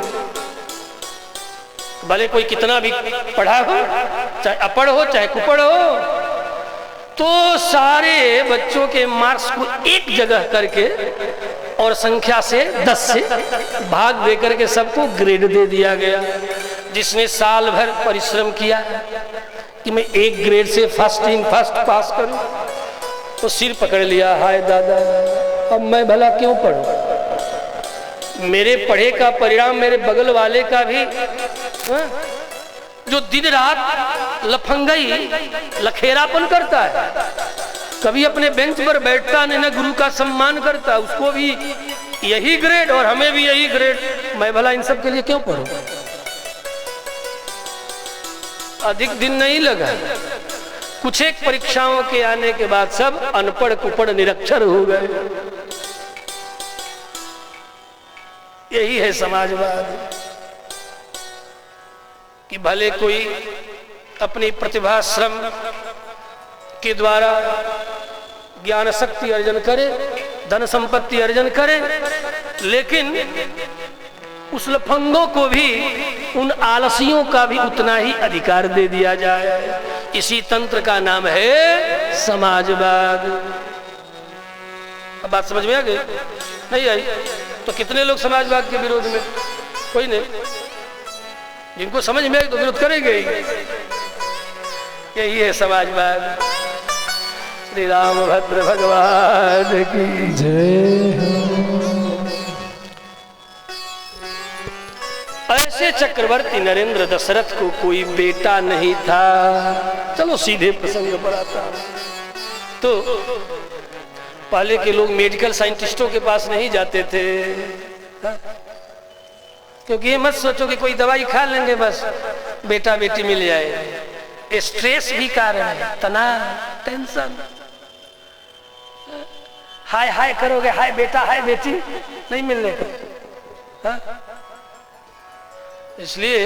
भले कोई कितना भी पढ़ा हो, चाहे अपढ़ हो चाहे कुपढ़ हो, तो सारे बच्चों के मार्क्स को एक जगह करके और संख्या से 10 से भाग दे करके सबको ग्रेड दे दिया गया। जिसने साल भर परिश्रम किया कि मैं एक ग्रेड से फर्स्ट पास करूं, तो सिर पकड़ लिया, हाय दादा अब मैं भला क्यों पढ़ूं? मेरे पढ़े का परिणाम मेरे बगल वाले का भी, जो दिन रात लफंगई लखेरापन करता है, कभी अपने बेंच पर बैठता नहीं, ना गुरु का सम्मान करता, उसको भी यही ग्रेड और हमें भी यही ग्रेड, मैं भला इन सब के लिए क्यों पढ़ूं? अधिक दिन नहीं लगा, कुछ एक परीक्षाओं के आने के बाद सब अनपढ़ कुपढ़ निरक्षर हो गए। यही है समाजवाद कि भले कोई अपनी प्रतिभा श्रम के द्वारा ज्ञान शक्ति अर्जन करे, धन संपत्ति अर्जन करे, लेकिन उस लफंगों को भी, उन आलसियों का भी उतना ही अधिकार दे दिया जाए। इसी तंत्र का नाम है समाजवाद। अब बात समझ में आ गई? नहीं आई? तो कितने लोग समाजवाद के विरोध में? कोई नहीं। जिनको समझ में आई तो विरोध करेंगे ही। यही है समाजवाद। श्री रामभद्र भगवान की जय। ऐसे चक्रवर्ती नरेंद्र दशरथ को कोई बेटा नहीं था। चलो सीधे प्रसंग पर आता। तो पहले के लोग मेडिकल साइंटिस्टों के पास नहीं जाते थे, क्योंकि ये मत सोचो कि कोई दवाई खा लेंगे बस बेटा बेटी मिल जाए। स्ट्रेस भी कारण है, तनाव, टेंशन। हाय हाय करोगे, हाय बेटा हाय बेटी, नहीं मिलने का। इसलिए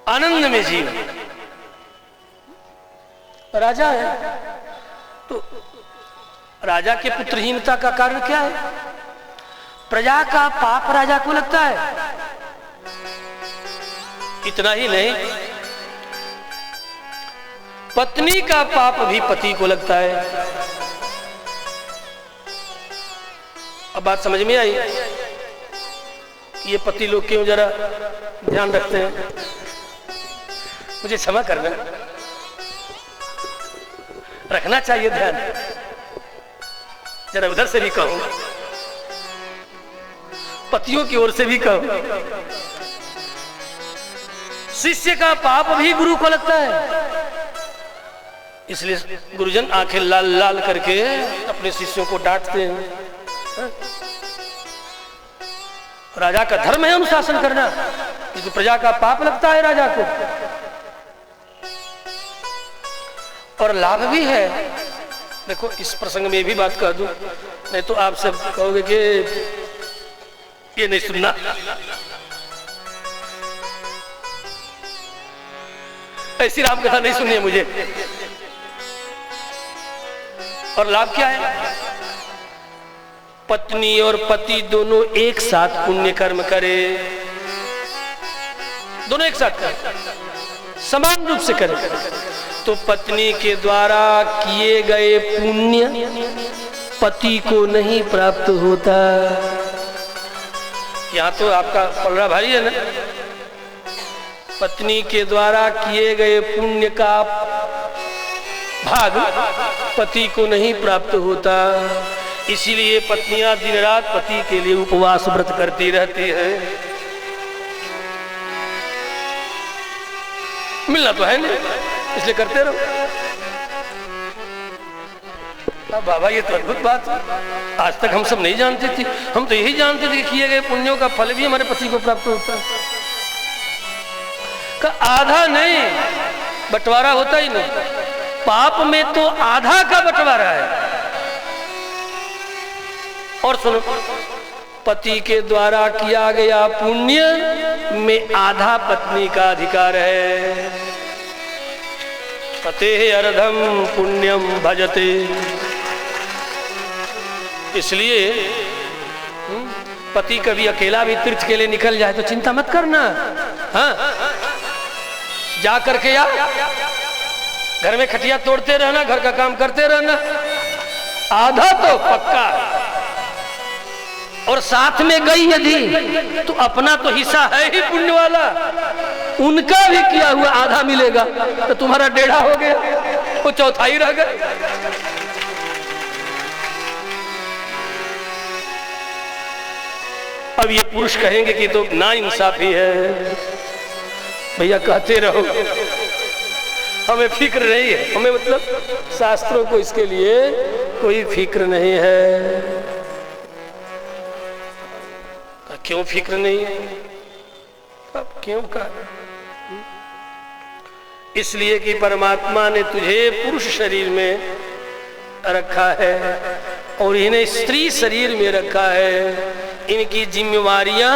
आनंद में जीवन। राजा है तो राजा के पुत्रहीनता का कारण क्या है? प्रजा का पाप राजा को लगता है। इतना ही नहीं, पत्नी का पाप भी पति को लगता है। अब बात समझ में आई कि ये पति लोग क्यों जरा ध्यान रखते हैं? मुझे क्षमा करना, रखना चाहिए ध्यान। जरा उधर से भी कहूं, पतियों की ओर से भी कहूं, शिष्य का पाप भी गुरु को लगता है। इसलिए गुरुजन आंखें लाल लाल करके अपने शिष्यों को डांटते हैं। राजा का धर्म है अनुशासन करना, क्योंकि प्रजा का पाप लगता है राजा को, और लाभ भी है। देखो इस प्रसंग में भी बात कह दूं, नहीं तो आप सब कहोगे कि ये नहीं सुनना। ऐसी राम कथा नहीं सुननी है मुझे। और लाभ क्या है? पत्नी और पति दोनों एक साथ पुण्य कर्म करे, दोनों एक साथ करे, समान रूप से करे, तो पत्नी के द्वारा किए गए पुण्य पति को नहीं प्राप्त होता। यहाँ तो आपका पलड़ा भारी है ना। पत्नी के द्वारा किए गए पुण्य का भाग पति को नहीं प्राप्त होता। इसीलिए पत्नियां दिन रात पति के लिए उपवास व्रत करती रहती हैं। मिलना तो है नहीं, इसलिए करते रहो। अब बाबा ये तो अद्भुत बात है, आज तक हम सब नहीं जानते थे। हम तो यही जानते थे कि किए गए पुण्यों का फल भी हमारे पति को प्राप्त होता है। का आधा नहीं, बंटवारा होता ही नहीं। पाप में तो आधा का बंटवारा है। और सुनो, पति के द्वारा किया गया पुण्य में आधा पत्नी का अधिकार है। पते अर्धम पुण्यम भजते। इसलिए पति कभी अकेला भी तीर्थ के लिए निकल जाए तो चिंता मत करना। हाँ, जा करके यार घर में खटिया तोड़ते रहना, घर का काम करते रहना, आधा तो पक्का। और साथ में गई यदि तो अपना तो हिस्सा है ही पुण्य वाला, उनका भी किया हुआ आधा मिलेगा, तो तुम्हारा 1.5 हो गया, वो 1/4 रह गया। अब ये पुरुष कहेंगे कि तो ना इंसाफी है। भैया कहते रहो, हमें फिक्र नहीं है, हमें मतलब शास्त्रों को इसके लिए कोई फिक्र नहीं है। क्यों फिक्र नहीं है? अब क्यों का? इसलिए कि परमात्मा ने तुझे पुरुष शरीर में रखा है और इन्हें स्त्री शरीर में रखा है। इनकी जिम्मेवारियां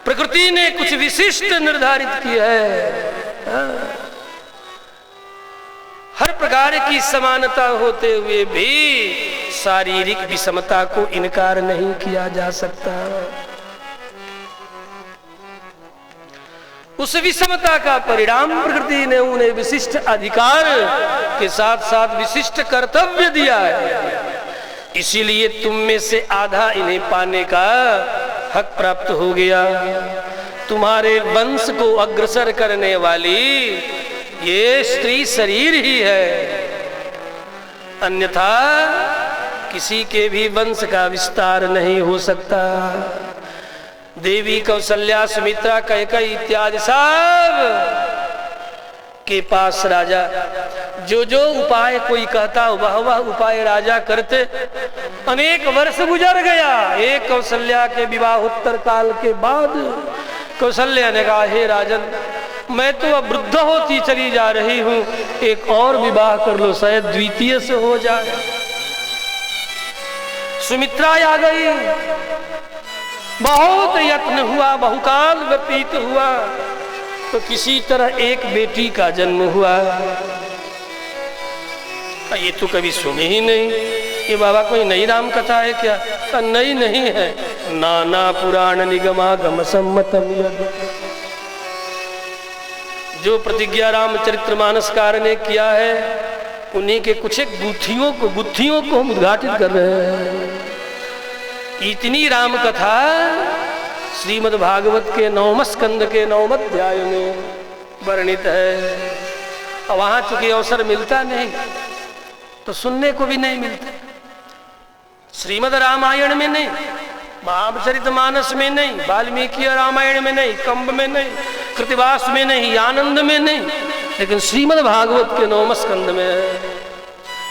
प्रकृति ने कुछ विशिष्ट निर्धारित की है। हर प्रकार की समानता होते हुए भी शारीरिक विषमता को इनकार नहीं किया जा सकता। उस विषमता का परिणाम प्रकृति ने उन्हें विशिष्ट अधिकार के साथ साथ विशिष्ट कर्तव्य दिया है। इसीलिए तुम में से आधा इन्हें पाने का हक प्राप्त हो गया। तुम्हारे वंश को अग्रसर करने वाली ये स्त्री शरीर ही है, अन्यथा किसी के भी वंश का विस्तार नहीं हो सकता। देवी कौशल्या, सुमित्रा, कैकेयी इत्यादि सब के पास राजा जो जो उपाय कोई कहता वह वह उपाय राजा करते। अनेक वर्ष गुजर गया। एक कौशल्या के विवाहोत्तर काल के बाद कौशल्या ने कहा, हे राजन, मैं तो अब वृद्ध होती चली जा रही हूं, एक और विवाह कर लो, शायद द्वितीय से हो जाए। सुमित्रा आ गई, बहुत यत्न हुआ, बहुकाल व्यतीत हुआ, तो किसी तरह एक बेटी का जन्म हुआ। ये तो कभी सुने ही नहीं, ये बाबा कोई नई राम कथा है क्या? नई नहीं है, नाना पुराण निगमागम सम्मतम यद। जो प्रतिज्ञा रामचरितमानसकार ने किया है उन्हीं के कुछ एक गुत्थियों को हम उद्घाटित कर रहे हैं। इतनी राम कथा श्रीमद् भागवत के 9वें स्कंद के 9वें अध्याय में वर्णित है। और वहां चूंकि अवसर मिलता नहीं तो सुनने को भी नहीं मिलता। श्रीमद् रामायण में नहीं, महाचरितमानस में नहीं, वाल्मीकि रामायण में नहीं, कंब में नहीं, कृतिवास में नहीं, आनंद में नहीं, लेकिन श्रीमद् भागवत के 9वें स्कंद में है।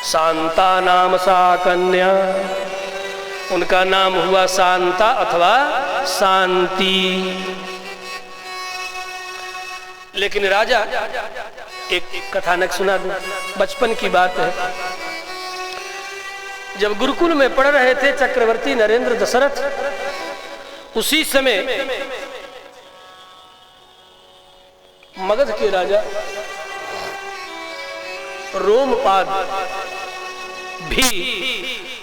शांता नाम सा कन्या, उनका नाम हुआ शांता अथवा शांति। लेकिन राजा, एक कथानक सुना दूं, बचपन की बात है। जब गुरुकुल में पढ़ रहे थे चक्रवर्ती नरेंद्र दशरथ, उसी समय मगध के राजा रोमपाद भी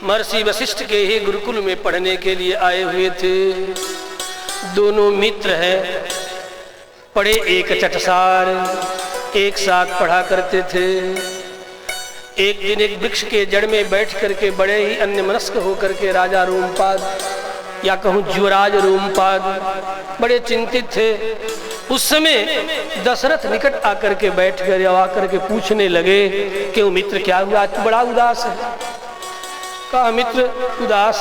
महर्षि वशिष्ठ के ही गुरुकुल में पढ़ने के लिए आए हुए थे। दोनों मित्र हैं, पढ़े एक चटसार, एक साथ पढ़ा करते थे। एक दिन एक वृक्ष के जड़ में बैठ करके बड़े ही अन्यमनस्क होकर के राजा रोमपाद, या कहूँ युवराज रोमपाद, बड़े चिंतित थे। उस समय दशरथ निकट आकर के बैठ कर आकर के पूछने लगे, क्यों मित्र, क्या हुआ, तू बड़ा उदास है? कहा, मित्र उदास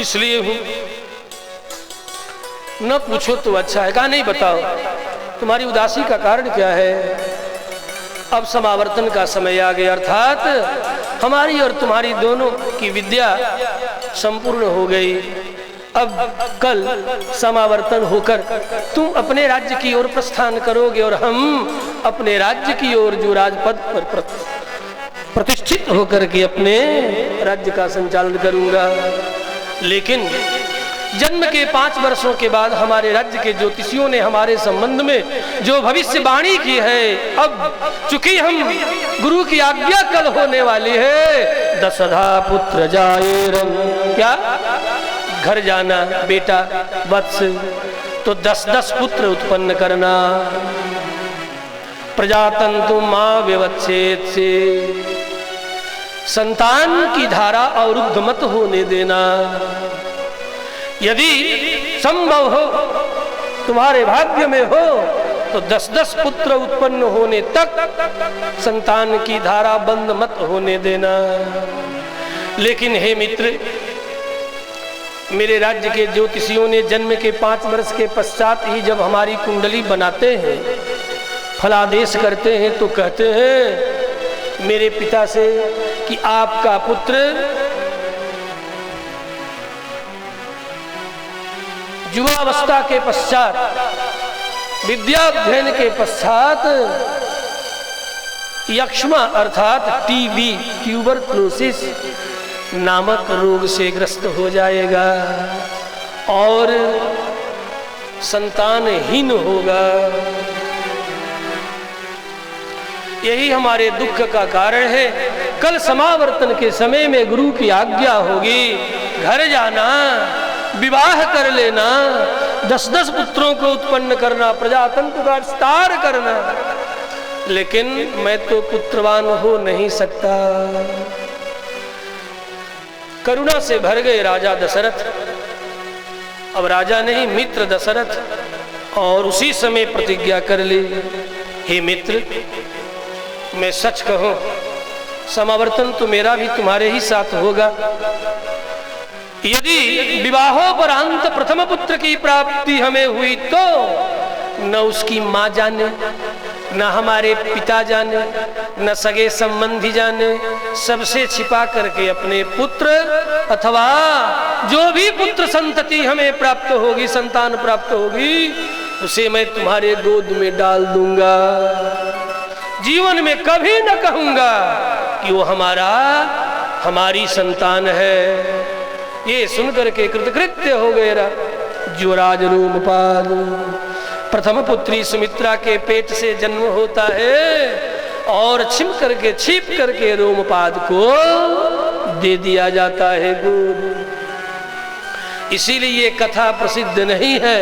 इसलिए हूं, न पूछो तो अच्छा है। कहा, नहीं बताओ तुम्हारी उदासी का कारण क्या है? अब समावर्तन का समय आ गया, अर्थात हमारी और तुम्हारी दोनों की विद्या संपूर्ण हो गई। अब कल समावर्तन होकर तुम अपने राज्य की ओर प्रस्थान करोगे और हम अपने राज्य की ओर जो राजपद पर प्रतिष्ठित होकर के अपने राज्य का संचालन करूंगा। लेकिन जन्म के 5 वर्षों के बाद हमारे राज्य के ज्योतिषियों ने हमारे संबंध में जो भविष्यवाणी की है, अब चूंकि हम गुरु की आज्ञा कल होने वाली है, दशधा पुत्र जाए रंग, क्या घर जाना बेटा वत्स, तो 10-10 पुत्र उत्पन्न करना, प्रजातंतु मां व्यवच्छेद से, संतान की धारा अवरुद्ध मत होने देना, यदि संभव हो तुम्हारे भाग्य में हो तो 10-10 पुत्र उत्पन्न होने तक संतान की धारा बंद मत होने देना। लेकिन हे मित्र, मेरे राज्य के ज्योतिषियों ने जन्म के 5 वर्ष के पश्चात ही जब हमारी कुंडली बनाते हैं, फलादेश करते हैं, तो कहते हैं मेरे पिता से कि आपका पुत्र युवावस्था के पश्चात, विद्याध्ययन के पश्चात यक्ष्मा अर्थात टीबी ट्यूबरक्लोसिस नामक रोग से ग्रस्त हो जाएगा और संतानहीन होगा। यही हमारे दुख का कारण है। कल समावर्तन के समय में गुरु की आज्ञा होगी, घर जाना, विवाह कर लेना, 10-10 पुत्रों को उत्पन्न करना, प्रजातंत्र का विस्तार करना, लेकिन मैं तो पुत्रवान हो नहीं सकता। करुणा से भर गए राजा दशरथ, अब राजा नहीं मित्र दशरथ, और उसी समय प्रतिज्ञा कर ली, हे मित्र, मैं सच कहूं, समावर्तन तो मेरा भी तुम्हारे ही साथ होगा। यदि विवाहोपरांत प्रथम पुत्र की प्राप्ति हमें हुई तो न उसकी माँ जाने, न हमारे पिता जाने, न सगे संबंधी जाने, सबसे छिपा करके अपने पुत्र अथवा जो भी पुत्र संतति हमें प्राप्त होगी, संतान प्राप्त होगी, उसे मैं तुम्हारे गोद में डाल दूंगा। जीवन में कभी न कहूंगा कि वो हमारी संतान है। ये सुनकर के कृतकृत्य हो गए युवराज रोमपाद। प्रथम पुत्री सुमित्रा के पेट से जन्म होता है और छिप करके रोमपाद को दे दिया जाता है गोद। इसीलिए ये कथा प्रसिद्ध नहीं है,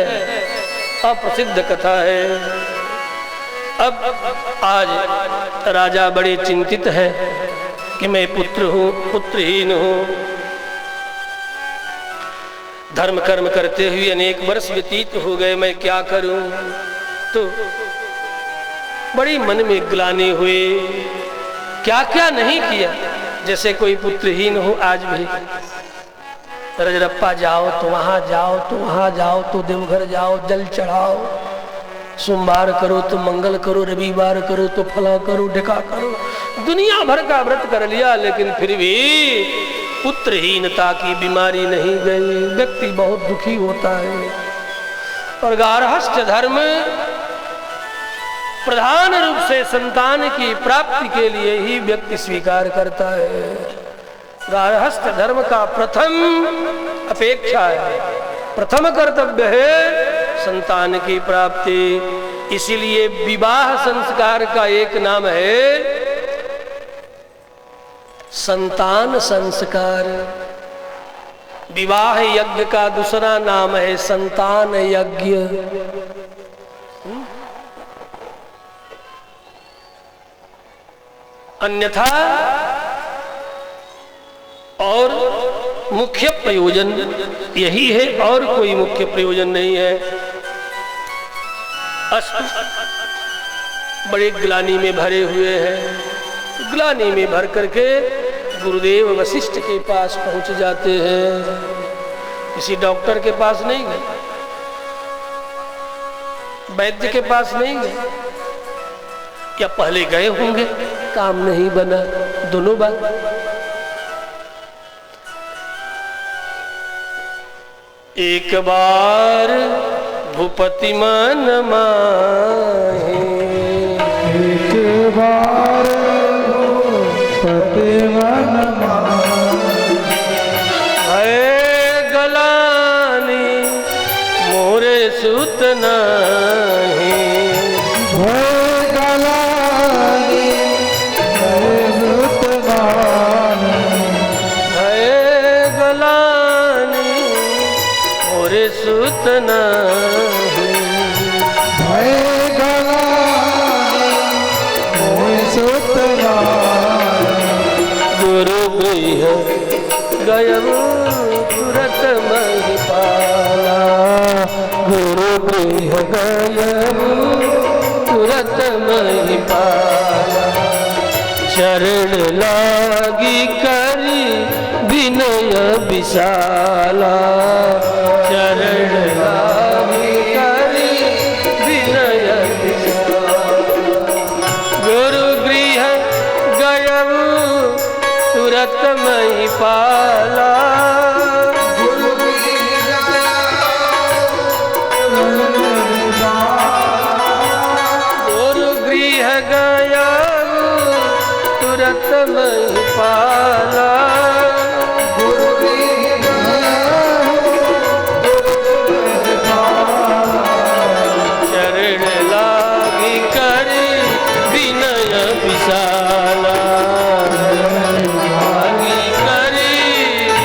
अप्रसिद्ध कथा है। अब आज राजा बड़े चिंतित हैं कि मैं पुत्र हूं, पुत्रहीन हूं। धर्म कर्म करते हुए अनेक वर्ष व्यतीत हो गए, मैं क्या करूं? तो बड़ी मन में ग्लानि हुई, क्या क्या नहीं किया। जैसे कोई पुत्रहीन हो, आज भी रजरप्पा जाओ तो वहां जाओ, तो वहां जाओ तो देवघर जाओ, जल चढ़ाओ, सोमवार करो तो मंगल करो, रविवार करो तो फला करो, ढिका करो, दुनिया भर का व्रत कर लिया, लेकिन फिर भी पुत्रहीनता की बीमारी नहीं गई। व्यक्ति बहुत दुखी होता है। और गार्हस्थ्य धर्म प्रधान रूप से संतान की प्राप्ति के लिए ही व्यक्ति स्वीकार करता है। गार्हस्थ्य धर्म का प्रथम अपेक्षा है, प्रथम कर्तव्य है संतान की प्राप्ति। इसीलिए विवाह संस्कार का एक नाम है संतान संस्कार। विवाह यज्ञ का दूसरा नाम है संतान यज्ञ। अन्यथा और मुख्य प्रयोजन यही है, और कोई मुख्य प्रयोजन नहीं है। बड़े ग्लानि में भरे हुए हैं। ग्लानि में भर करके गुरुदेव वशिष्ठ के पास पहुंच जाते हैं। किसी डॉक्टर के पास नहीं गए, वैद्य के पास नहीं गए, क्या पहले गए होंगे, काम नहीं बना, दोनों बात। एक बार भूपति मन माहे, एक बार भूपति मन माहे, है गलानी नाही। भय गलानी सुत नाही। भय गलानी मोरे सुत नाही। भय गलानी मोरे सुत नाही। गुरु गृह गयऊ तुरत महिपाला। गुरु गृह गयऊ तुरत महिपाला। चरण लागी करी विनय विशाला। चरण लागी करी विनय विशाला। गुरु गृह गयऊ तुरत महिपाला। गुरु गृह गयऊ तुरत महिपाला। चरण लागी करी विनय विशाला। लागी करी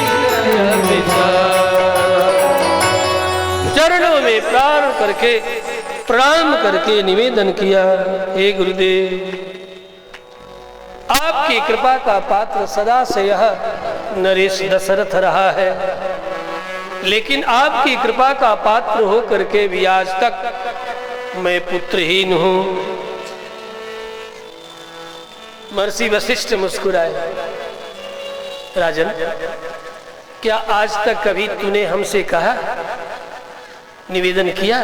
विनय विशाला। चरणों में प्रणाम करके निवेदन किया, हे गुरुदेव, आपकी कृपा का पात्र सदा से यह नरेश दशरथ रहा है, लेकिन आपकी कृपा का पात्र हो करके भी आज तक मैं पुत्रहीन हूं। महर्षि वशिष्ठ मुस्कुराए, राजन, क्या आज तक कभी तूने हमसे कहा, निवेदन किया?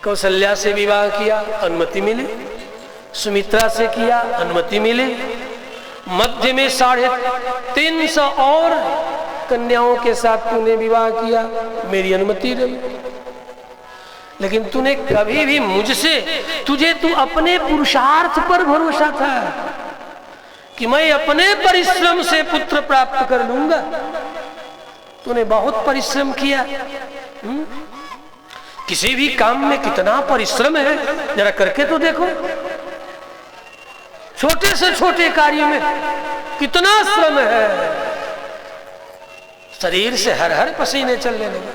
कौशल्या से विवाह किया, अनुमति मिली। सुमित्रा से किया, अनुमति मिली। मध्य में 350 और कन्याओं के साथ तूने विवाह किया, मेरी अनुमति रही। लेकिन तूने कभी भी मुझसे, तुझे तू अपने पुरुषार्थ पर भरोसा था कि मैं अपने परिश्रम से पुत्र प्राप्त कर लूंगा। तूने बहुत परिश्रम किया। किसी भी काम में कितना परिश्रम है, जरा करके तो देखो। छोटे से छोटे कार्य में कितना श्रम है। शरीर से हर हर पसीने चलने लगे,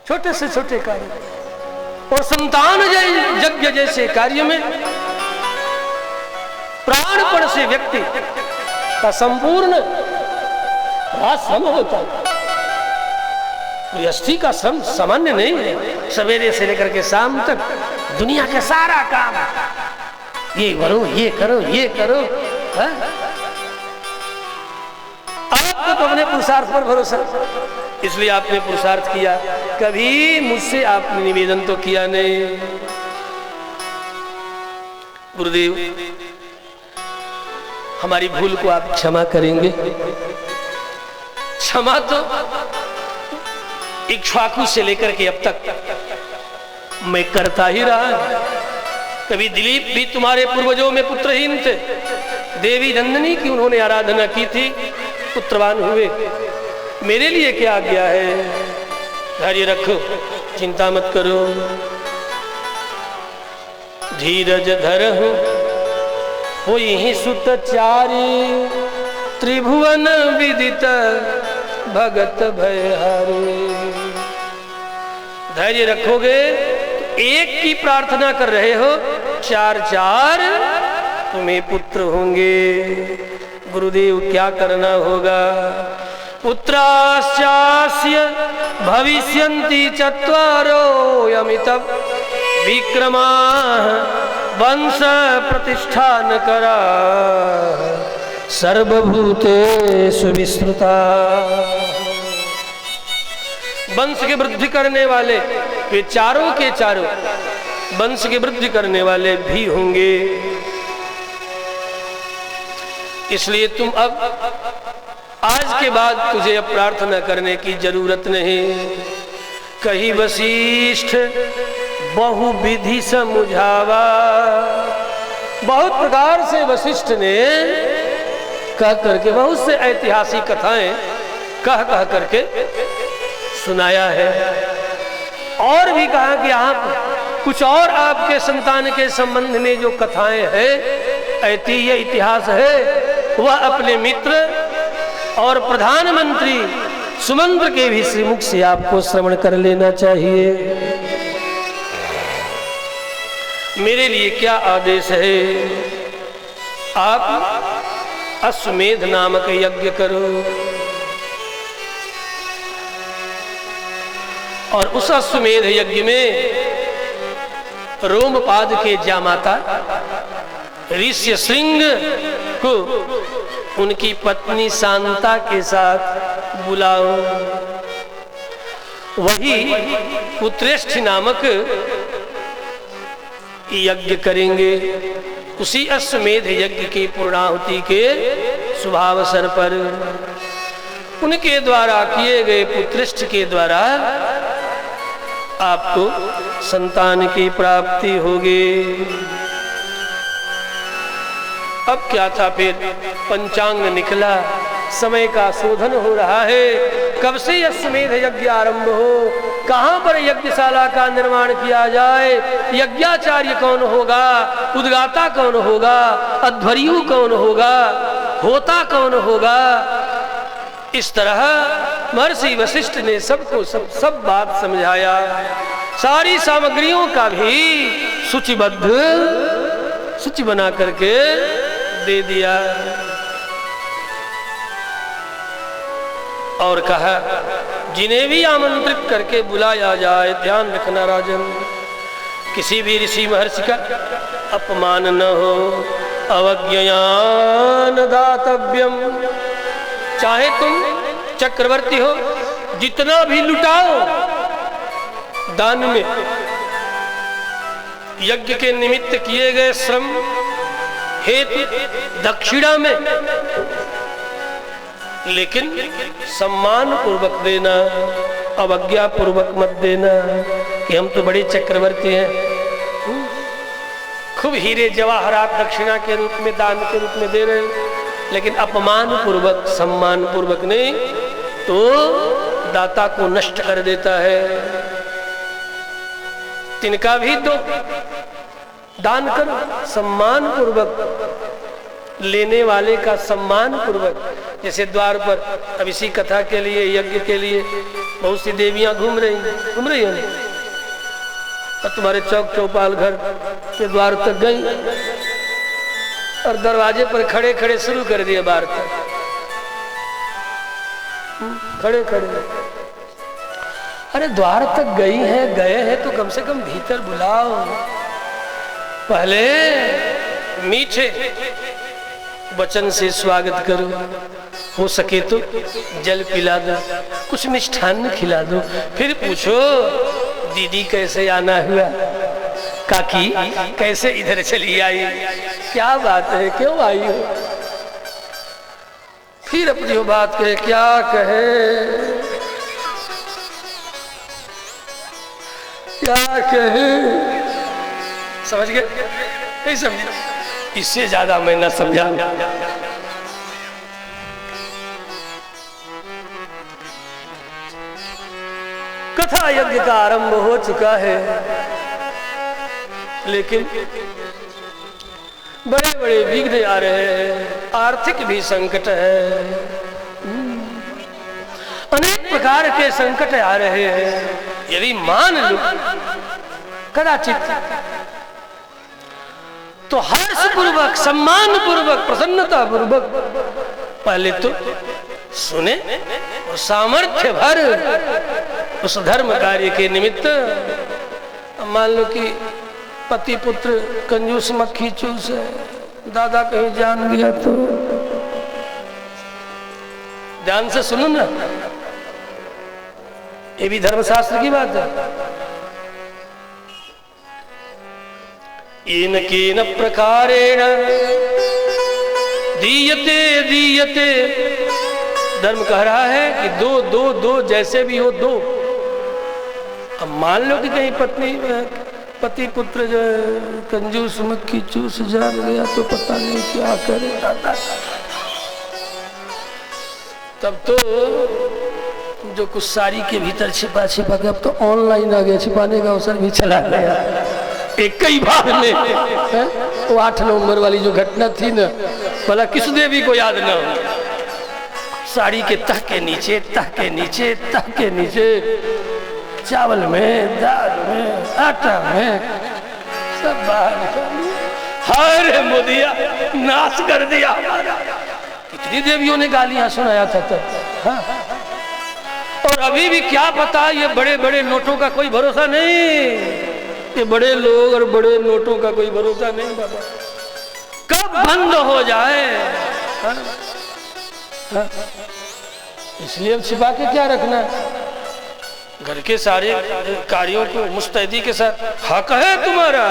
छोटे से छोटे कार्य। और संतान यज्ञ जैसे कार्य में प्राणपण से व्यक्ति का संपूर्ण श्रम होता है। गृहस्थी का श्रम सामान्य नहीं है। सवेरे से लेकर के शाम तक दुनिया के सारा काम, ये करो, ये करो, ये करो। आपको तो अपने पुरुषार्थ पर भरोसा, इसलिए आपने पुरुषार्थ किया। कभी मुझसे आपने निवेदन तो किया नहीं। गुरुदेव, हमारी भूल को आप क्षमा करेंगे। क्षमा तो इक्ष्वाकु से लेकर के अब तक मैं करता ही रहा। कभी दिलीप भी तुम्हारे पूर्वजों में पुत्रहीन थे। देवी नंदिनी की उन्होंने आराधना की थी, पुत्रवान हुए। मेरे लिए क्या आज्ञा है? धैर्य रखो, चिंता मत करो। धीरज धरहु होई ही सुत चारी, त्रिभुवन विदित भगत भयहारी। धैर्य रखोगे तो एक की प्रार्थना कर रहे हो, 4 तुम्हें पुत्र होंगे। गुरुदेव, क्या करना होगा? पुत्राश्चास्य भविष्यन्ति 4 यमित विक्रमा वंश प्रतिष्ठान करा सर्वभूतेषु विस्तृता। वंश की वृद्धि करने वाले वे चारों के चारों वंश की वृद्धि करने वाले भी होंगे। इसलिए तुम अब आज के बाद तुझे अब प्रार्थना करने की जरूरत नहीं। कही वशिष्ठ बहुविधि समझावा। बहुत प्रकार से वशिष्ठ ने कह करके, बहुत से ऐतिहासिक कथाएं कह करके सुनाया है। और भी कहा कि आप कुछ और आपके संतान के संबंध में जो कथाएं हैं, ऐतिह्य इतिहास है, वह अपने मित्र और प्रधानमंत्री सुमंत्र के भी श्रीमुख से आपको श्रवण कर लेना चाहिए। मेरे लिए क्या आदेश है? आप अश्वमेध नामक यज्ञ करो और उस अश्वमेध यज्ञ में रोमपाद के जामाता ऋष्य श्रृंग को उनकी पत्नी शांता के साथ बुलाओ। वही पुत्रेष्ठ नामक यज्ञ करेंगे। उसी अश्वमेध यज्ञ की पूर्णाहुति के शुभावसर पर उनके द्वारा किए गए पुत्रेष्ठ के द्वारा आपको संतान की प्राप्ति होगी। अब क्या था फिर? पंचांग निकला, समय का शोधन हो रहा है। कब से अश्वमेध यज्ञ आरंभ हो, कहां पर यज्ञशाला का निर्माण किया जाए, यज्ञाचार्य कौन होगा, उद्गाता कौन होगा, अध्वर्यु कौन होगा, होता कौन होगा। इस तरह महर्षि वशिष्ठ ने सबको सब बात समझाया। सारी सामग्रियों का भी सूची बना करके दे दिया और कहा जिन्हें भी आमंत्रित करके बुलाया जाए, ध्यान रखना राजन, किसी भी ऋषि महर्षि का अपमान न हो, अवज्ञान दातव्यम। चाहे तुम चक्रवर्ती हो, जितना भी लुटाओ दान में, यज्ञ के निमित्त किए गए श्रम हेतु दक्षिणा में, लेकिन सम्मान पूर्वक देना, अवज्ञा पूर्वक मत देना कि हम तो बड़े चक्रवर्ती हैं, खूब हीरे जवाहरात दक्षिणा के रूप में, दान के रूप में दे रहे हैं, लेकिन अपमान पूर्वक, सम्मान पूर्वक नहीं तो दाता को नष्ट कर देता है। तिनका भी दो, दान करो सम्मान पूर्वक, लेने वाले का सम्मान पूर्वक। जैसे द्वार पर अब इसी कथा के लिए, यज्ञ के लिए बहुत सी देवियां घूम रही हो नहीं, और तुम्हारे चौक चौपाल घर के द्वार तक गई और दरवाजे पर खड़े खड़े शुरू कर दिए वार्ता, खड़े खड़े। अरे द्वार तक गई है, गए हैं तो कम से कम भीतर बुलाओ, पहले मीठे वचन से स्वागत करो, हो सके तो जल पिला दो, कुछ मिष्ठान्न खिला दो, फिर पूछो दीदी कैसे आना हुआ, काकी कैसे इधर चली आई, क्या बात है, क्यों आई हो। फिर अपनी वो बात कहे, क्या कहे क्या कहे, समझ गए? नहीं समझे? इससे ज्यादा मैं न समझा। कथा यज्ञ का आरंभ हो चुका है, लेकिन बड़े बड़े विघ्न आ रहे हैं, आर्थिक भी संकट है, अनेक प्रकार के संकट आ रहे हैं। यदि मान लो कदाचित तो हर्ष पूर्वक, सम्मान पूर्वक, प्रसन्नता पूर्वक पहले तो सुने और सामर्थ्य भर उस धर्म कार्य के निमित्त। मान लो कि पति पुत्र कंजूस मक्खी चूस है, दादा कहीं जान गया तो ध्यान से सुनो ना, ये भी धर्मशास्त्र की बात है। येन केन प्रकारेण दीयते दीयते, धर्म कह रहा है कि दो दो दो, जैसे भी हो दो। अब मान लो कि कहीं पति पुत्र जो कंजूस मक्खी चूस जान गया तो पता नहीं क्या करे, तब तो जो कुछ साड़ी के भीतर छिपा छिपा के, अब तो ऑनलाइन आ गया, छिपाने का अवसर भी चला गया एक कई बार में। वो 8 नवंबर वाली जो घटना थी ना, भला किस देवी को याद ना हो। साड़ी के तह के नीचे, तह के नीचे, तह के नीचे, चावल में, दाल में, आटा में, सब बाहर निकाल। हरे मोदिया नाश कर दिया। कितनी देवियों ने गालियां सुनाया था तब। हाँ। और अभी भी क्या पता, ये बड़े बड़े नोटों का कोई भरोसा नहीं। ये बड़े लोग और बड़े नोटों का कोई भरोसा नहीं बाबा, कब बंद हो जाए। हाँ? हाँ? इसलिए अब छिपा के क्या रखना, घर के सारे कार्यों को मुस्तैदी के साथ हक है तुम्हारा।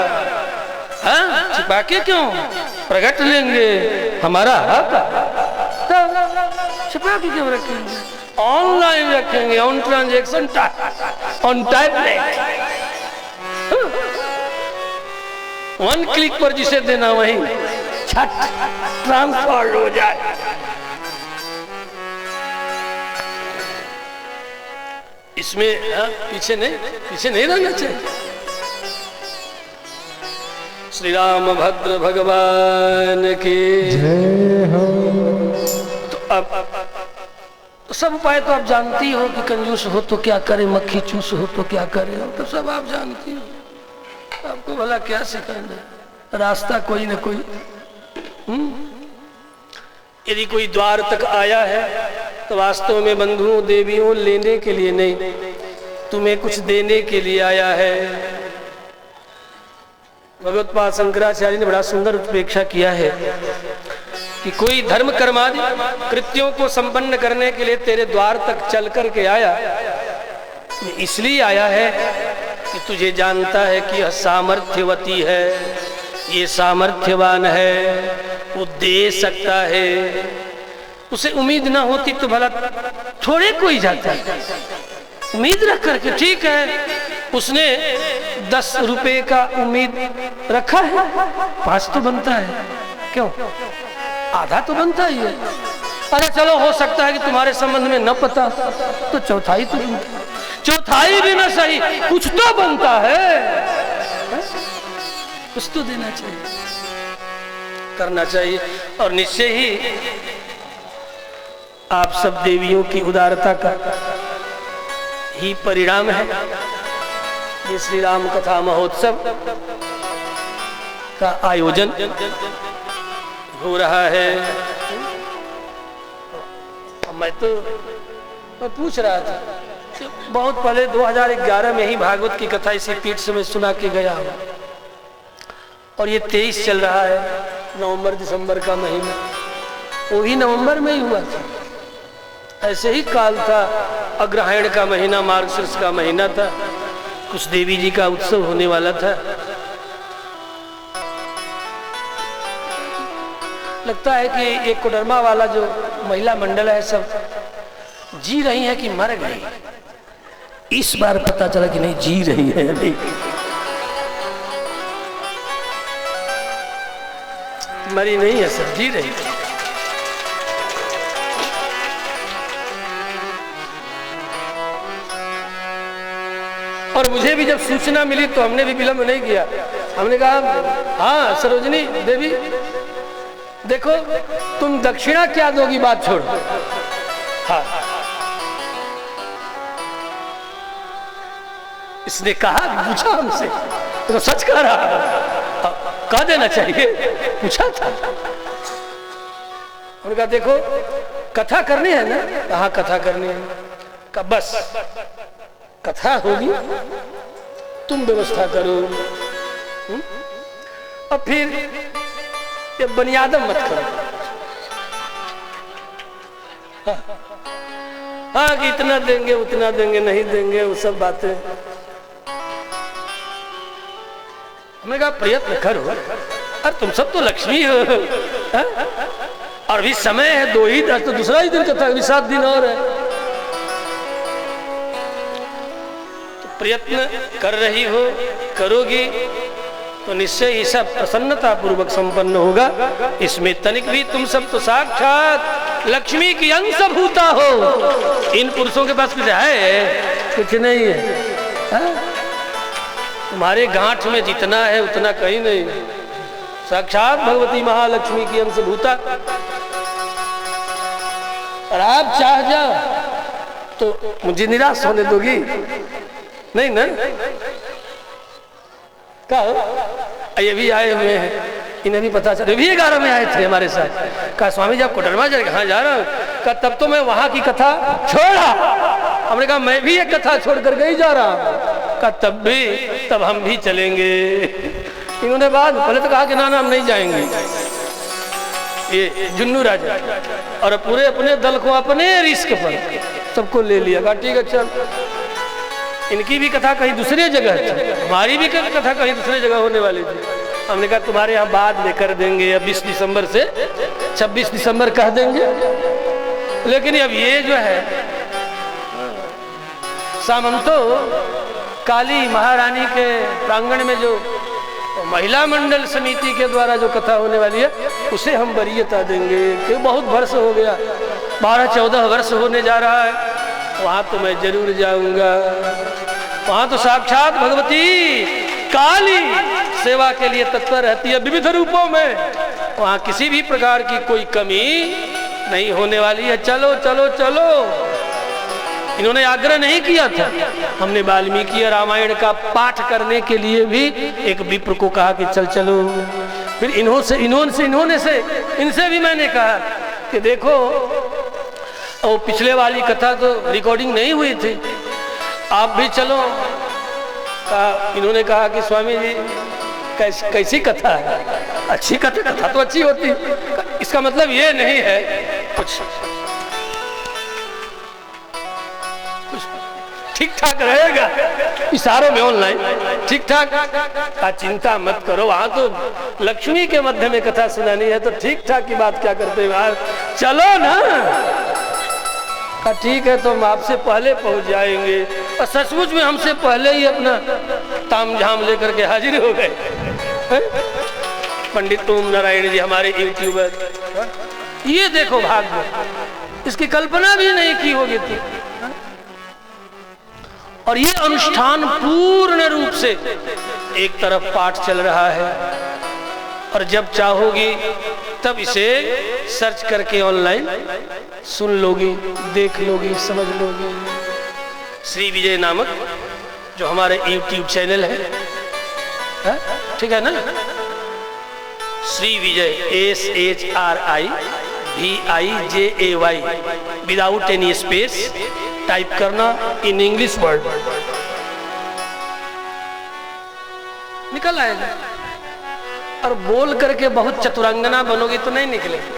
हाँ? छिपा के क्यों, प्रकट लेंगे हमारा हक, छिपा के क्यों रखेंगे, ऑनलाइन रखेंगे, on transaction, on type, 1 click पर जिसे देना वही छट ट्रांसफर हो जाए। इसमें पीछे नहीं रहना चाहिए। श्री राम भद्र भगवान की जय हो। तो अब सब उपाय तो आप जानती हो कि कंजूस हो तो क्या करे, मक्खी चूस हो तो क्या करे, तो सब आप जानती हो। आपको भला क्या सिखाना, रास्ता कोई न कोई। यदि कोई द्वार तक आया है तो वास्तव में बंधुओं देवियों लेने के लिए नहीं, तुम्हें कुछ देने के लिए आया है। भगवत्पाद शंकराचार्य ने बड़ा सुंदर उत्प्रेक्षा किया है कि कोई धर्म कर्मादि कृत्यों को संपन्न करने के लिए तेरे द्वार तक चल कर के आया, इसलिए आया है कि तुझे जानता है कि यह सामर्थ्यवती है, ये सामर्थ्यवान है, वो दे सकता है। उसे उम्मीद ना होती तो भला थोड़े कोई जाता है। उम्मीद रख करके, ठीक है उसने 10 रुपए का उम्मीद रखा है, 5 तो बनता है, क्यों आधा तो बनता ही है। अरे चलो हो सकता है कि तुम्हारे संबंध में न पता तो चौथाई तो बनता है, चौथाई भी ना सही कुछ तो बनता है, कुछ तो देना चाहिए, करना चाहिए। और निश्चय ही आप सब देवियों की उदारता का ही परिणाम है ये श्री राम कथा महोत्सव का आयोजन हो रहा है। मैं पूछ रहा था, बहुत पहले 2011 में ही भागवत की कथा इसी पीठ से मैं सुना के गया हूँ, और ये 23 चल रहा है, नवंबर दिसंबर का महीना, वो भी नवंबर में ही हुआ था। ऐसे ही काल था, अग्रहायण का महीना, मार्गशीर्ष का महीना था, कुछ देवी जी का उत्सव होने वाला था। लगता है कि एक कोडरमा वाला जो महिला मंडल है सब जी रही है कि मर गई। इस बार पता चला कि नहीं, जी रही है, नहीं मरी नहीं है, सब जी रही है। और मुझे भी जब सूचना मिली तो हमने भी विलंब नहीं किया, हमने कहा हाँ सरोजनी देवी देखो तुम दक्षिणा क्या दोगी बात छोड़। हाँ इसने कहा, पूछा हमसे तो सच कह रहा, कह देना चाहिए, पूछा था। उन्होंने कहा देखो कथा करनी है ना, कहाँ कथा करनी है, कहा बस कथा होगी तुम व्यवस्था करो। और फिर ये बनियादम मत करो, हाँ कि इतना देंगे उतना देंगे, नहीं देंगे वो सब बातें। हमने कहा प्रयत्न करो, अरे तुम सब तो लक्ष्मी हो, और भी समय है 2 ही दिन, तो दूसरा ही दिन कथा, अभी 7 दिन और है। तो प्रयत्न कर रही हो, करोगी तो निश्चय ही सब प्रसन्नता पूर्वक संपन्न होगा। इसमें तनिक भी, तुम सब तो साक्षात लक्ष्मी की अंश भूता हो। इन पुरुषों के पास कुछ है? कुछ नहीं है। हाँ? तुम्हारे गांठ में जितना है उतना कहीं नहीं। साक्षात भगवती महालक्ष्मी की अंश भूता। और आप चाह जाओ तो मुझे निराश होने दोगी? नहीं ना? क्या ये भी आए हुए हैं, इन्हें भी पता चला, भी 11 में आए थे हमारे साथ। कहा स्वामी जी आप कोडरमा जा रहे? हाँ जा रहा हूँ। कहा तब तो मैं वहां की कथा छोड़ा। हमने कहा मैं भी एक कथा छोड़ कर ही जा रहा हूँ। कहा तब हम भी चलेंगे। इन्होंने बाद पहले तो कहा कि ना हम नहीं जाएंगे। ये जुन्नू राजा और पूरे अपने दल को अपने रिस्क पर सबको ले लिया। कहा ठीक है चल। इनकी भी कथा कहीं दूसरी जगह थी, हमारी भी कथा कहीं दूसरी जगह होने वाली थी। हमने कहा तुम्हारे यहाँ बाद में कर देंगे, अब 20 दिसंबर से 26 दिसंबर कह देंगे। लेकिन अब ये जो है सामंतो काली महारानी के प्रांगण में जो महिला मंडल समिति के द्वारा जो कथा होने वाली है उसे हम वरीयता देंगे। क्योंकि बहुत वर्ष हो गया, 12-14 वर्ष होने जा रहा है। वहां तो मैं जरूर जाऊंगा। वहां तो साक्षात भगवती काली सेवा के लिए तत्पर रहती है विविध रूपों में। वहां किसी भी प्रकार की कोई कमी नहीं होने वाली है। चलो चलो चलो। इन्होंने आग्रह नहीं किया था। हमने वाल्मीकि रामायण का पाठ करने के लिए भी एक विप्र को कहा कि चल चलो। फिर इनसे भी मैंने कहा कि देखो और पिछले वाली कथा तो रिकॉर्डिंग नहीं हुई थी, आप भी चलो। इन्होंने कहा कि स्वामी जी कैसी कथा है? अच्छी कथा तो अच्छी होती। इसका मतलब ये नहीं है कुछ ठीक ठाक रहेगा इशारों में ऑनलाइन ठीक ठाक का चिंता मत करो। वहां तो लक्ष्मी के मध्य में कथा सुनानी है तो ठीक ठाक की बात क्या करते हैं? चलो ना। ठीक है तो हम आपसे पहले पहुंच जाएंगे। और सचमुच में हमसे पहले ही अपना तामझाम लेकर के हाजिर हो गए। पंडित तुम नारायण जी हमारे यूट्यूबर, ये देखो भाग्य, इसकी कल्पना भी नहीं की होगी थी। और ये अनुष्ठान पूर्ण रूप से एक तरफ पाठ चल रहा है और जब चाहोगी तब इसे सर्च करके ऑनलाइन सुन लोगी, देख लोगी, समझ लोगी। श्री विजय नामक जो हमारे YouTube चैनल है, ठीक है ना? Shri Vijay SHRIVIJAY without any space type करना इन इंग्लिश वर्ड, निकल आएगा। और बोल करके बहुत चतुरंगना बनोगी तो नहीं निकलेगी।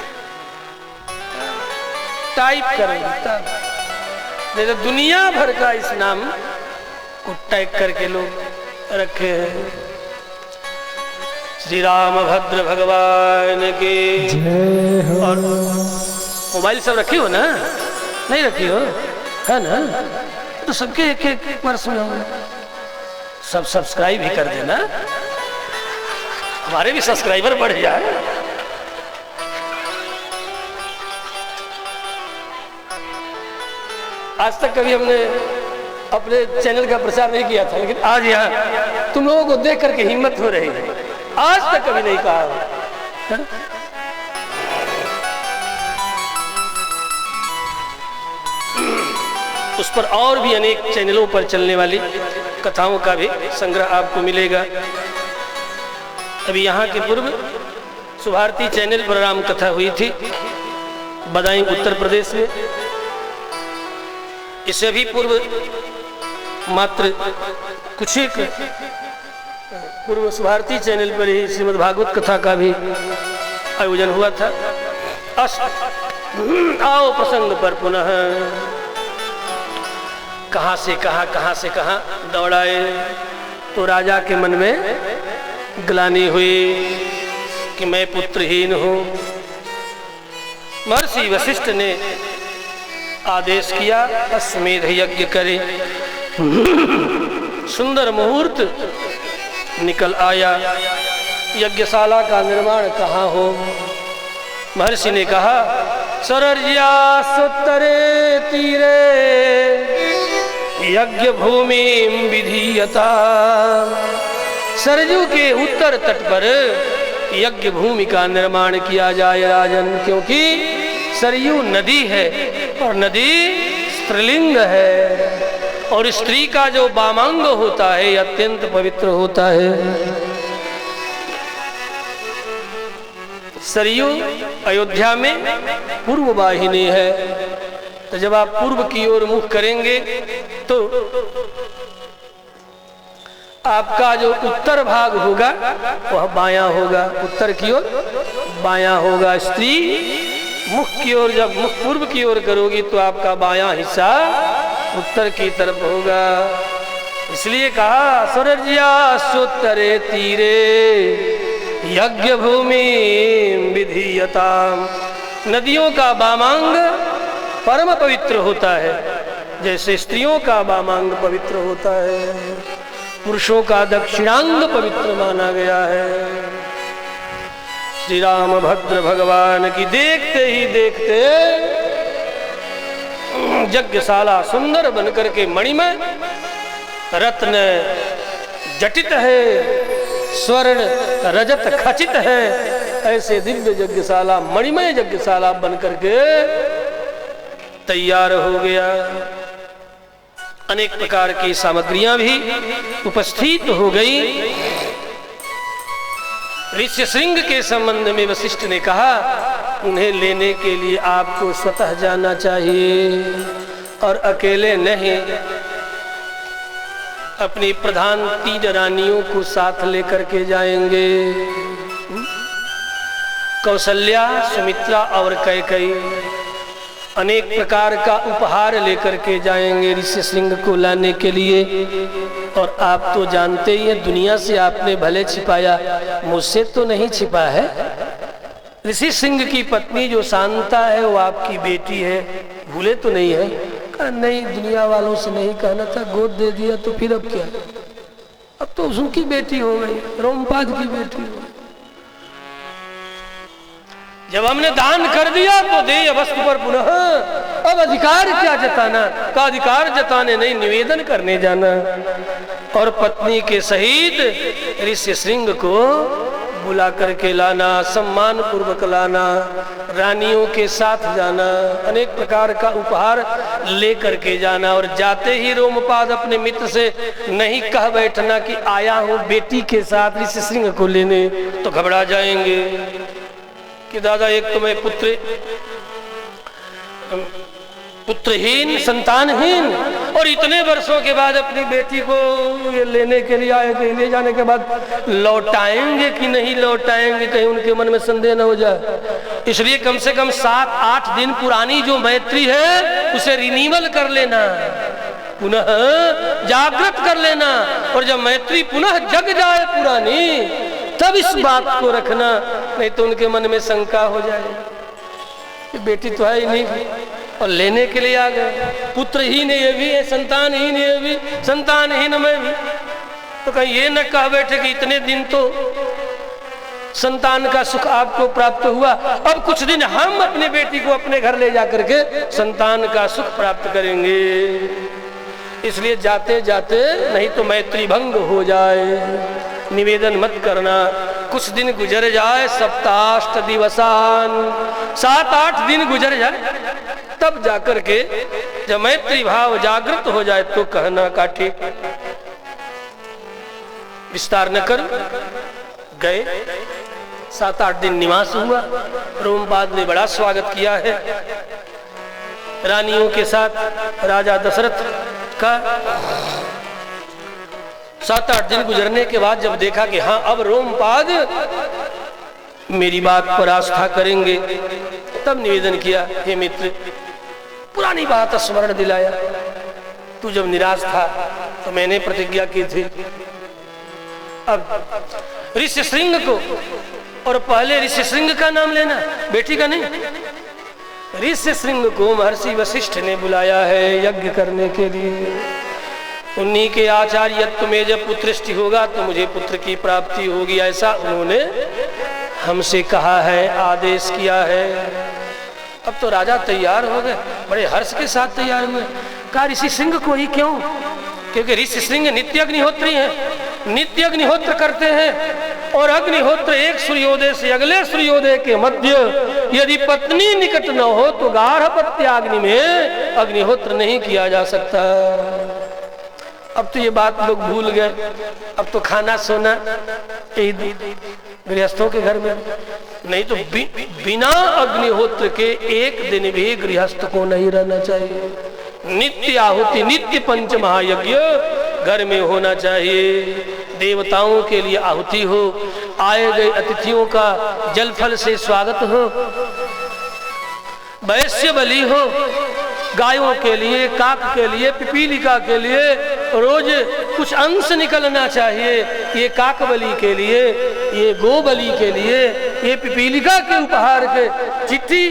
टाइप करेंगे तब। जैसे दुनिया भर का इस नाम को टाइप करके लोग रखे हैं। श्री रामभद्र भगवान की जय। और मोबाइल सब रखी हो ना? नहीं रखी हो है ना? तो सबके एक एक बार सुनो। सब सब्सक्राइब भी कर देना, हमारे भी सब्सक्राइबर बढ़ जाए। आज तक कभी हमने अपने चैनल का प्रचार नहीं किया था, लेकिन आज यहाँ तुम लोगों को देख करके हिम्मत हो रही है। आज तक कभी नहीं कहा है? उस पर और भी अनेक चैनलों पर चलने वाली कथाओं का भी संग्रह आपको मिलेगा। अभी यहाँ के पूर्व सुभारती चैनल पर राम कथा हुई थी बदायूं उत्तर प्रदेश में। इससे भी पूर्व मात्र कुछ एक पूर्व सुभारती चैनल पर ही श्रीमद् भागवत कथा का भी आयोजन हुआ था। आओ प्रसंग पर पुनः कहां से कहां दौड़ाए तो राजा के मन में ग्लानि हुई कि मैं पुत्रहीन हूं। महर्षि वशिष्ठ ने आदेश किया अश्वमेध यज्ञ करे। सुंदर मुहूर्त निकल आया। यज्ञशाला का निर्माण कहाँ हो? महर्षि ने कहा सरर्यासोत्तरे तीरे यज्ञ भूमि विधीयता। सरजू के उत्तर तट पर यज्ञ भूमि का निर्माण किया जाए राजन, क्योंकि सरयू नदी है और नदी स्त्रीलिंग है और स्त्री का जो वामांग होता है अत्यंत पवित्र होता है। सरयू अयोध्या में पूर्व वाहिनी है, तो जब आप पूर्व की ओर मुख करेंगे तो आपका जो उत्तर भाग होगा वह बायां होगा, उत्तर की ओर बायां होगा। स्त्री मुख की ओर जब मुख पूर्व की ओर करोगी तो आपका बायां हिस्सा उत्तर की तरफ होगा। इसलिए कहा सरर्यासोत्तरे तीरे यज्ञ भूमि विधीयता। नदियों का वामांग परम पवित्र होता है, जैसे स्त्रियों का वामांग पवित्र होता है, पुरुषों का दक्षिणांग पवित्र माना गया है। श्री राम भद्र भगवान की देखते ही देखते यज्ञशाला सुंदर बनकर के मणिमय रत्न जटित है, स्वर्ण रजत खचित है, ऐसे दिव्य यज्ञशाला मणिमय यज्ञशाला बनकर के तैयार हो गया। अनेक प्रकार की सामग्रियां भी उपस्थित हो गई। ऋष्यशृंग के संबंध में वशिष्ठ ने कहा उन्हें लेने के लिए आपको स्वतः जाना चाहिए और अकेले नहीं, अपनी प्रधान 3 रानियों को साथ लेकर के जाएंगे, कौशल्या, सुमित्रा और कैकेयी। अनेक प्रकार का उपहार लेकर के जाएंगे ऋष्यशृंग को लाने के लिए। और आप तो जानते ही हैं, दुनिया से आपने भले छिपाया, मुझसे तो नहीं छिपा है। ऋषिशृंग की पत्नी जो शांता है वो आपकी बेटी है, भूले तो नहीं है? कहा नहीं, दुनिया वालों से नहीं कहना था, गोद दे दिया तो फिर अब क्या, अब तो उसकी बेटी हो गई, रोमपाद की बेटी हो गई। जब हमने दान कर दिया तो देय वस्तु पर पुनः अब अधिकार क्या जताना, का अधिकार जताने नहीं, निवेदन करने जाना। और पत्नी के सहित ऋष्यशृंग को बुला करके लाना, सम्मान पूर्वक लाना, रानियों के साथ जाना, अनेक प्रकार का उपहार ले करके जाना। और जाते ही रोमपाद अपने मित्र से नहीं कह बैठना कि आया हूं बेटी के साथ ऋष्यशृंग को लेने, तो घबरा जाएंगे कि दादा एक तो मैं पुत्रहीन संतानहीन और इतने वर्षों के बाद अपनी बेटी को ये लेने के लिए आए, कहीं ले जाने के बाद लौटाएंगे कि नहीं लौटाएंगे, कहीं उनके मन में संदेह न हो जाए। इसलिए कम से कम 7-8 दिन पुरानी जो मैत्री है उसे रिन्यूअल कर लेना, पुनः जागृत कर लेना। और जब मैत्री पुनः जग जाए पुरानी, तब इस बात को रखना, नहीं तो उनके मन में शंका हो जाए कि बेटी तो है ही नहीं और लेने के लिए आ गए। पुत्रहीन ये भी है, संतानहीन ये भी, संतानहीन मैं भी, तो कहीं ये न कह बैठे कि इतने दिन तो संतान का सुख आपको प्राप्त हुआ, अब कुछ दिन हम अपने बेटी को अपने घर ले जाकर के संतान का सुख प्राप्त करेंगे। इसलिए जाते जाते नहीं तो मैत्री भंग हो जाए, निवेदन मत करना। कुछ दिन गुजर जाए, सप्ताष्ट दिवसान, 7-8 दिन गुजर जाए, तब जाकर के जब मैत्री भाव जागृत हो जाए तो कहना का ठीक। विस्तार न कर गए, 7-8 दिन निवास हुआ। रोमपाद ने बड़ा स्वागत किया है रानियों के साथ राजा दशरथ का। 7-8 दिन गुजरने के बाद जब देखा कि हाँ अब रोमपाद मेरी बात पर आस्था करेंगे, तब निवेदन किया, हे मित्र, पुरानी बात स्मरण दिलाया। तू जब निराश था तो मैंने प्रतिज्ञा की थी, अब ऋष्यशृंग को, और पहले ऋष्यशृंग का नाम लेना, बेटी का नहीं। ऋष्यशृंग को महर्षि वशिष्ठ ने बुलाया है यज्ञ करने के लिए। उन्हीं के आचार्यत्व में जब पुत्रष्टि होगा तो मुझे पुत्र की प्राप्ति होगी, ऐसा उन्होंने हमसे कहा है, आदेश किया है। अब तो राजा तैयार हो गए, बड़े हर्ष के साथ तैयार हुए। कहा ऋषि सिंह को ही क्यों? क्योंकि ऋषि सिंह नित्य अग्निहोत्री हैं, नित्य अग्निहोत्र करते हैं। और अग्निहोत्र एक सूर्योदय से अगले सूर्योदय के मध्य यदि पत्नी निकट न हो तो गार्हपत्याग्नि में अग्निहोत्र नहीं किया जा सकता। अब तो ये बात लोग भूल गए। अब तो खाना सोना गृहस्थों के घर में, नहीं तो बिना अग्निहोत्र के एक दिन भी गृहस्थ को नहीं रहना चाहिए। नित्य आहुति, नित्य पंच महायज्ञ घर में होना चाहिए। देवताओं के लिए आहुति हो, आए गए अतिथियों का जल फल से स्वागत हो, वैश्य बलि हो, गायों के लिए, काक के लिए, पिपीलिका के लिए रोज कुछ अंश निकलना चाहिए। ये काक बलि के लिए, ये गो बलि के लिए, ये पिपीलिका के उपहार के, चिट्ठी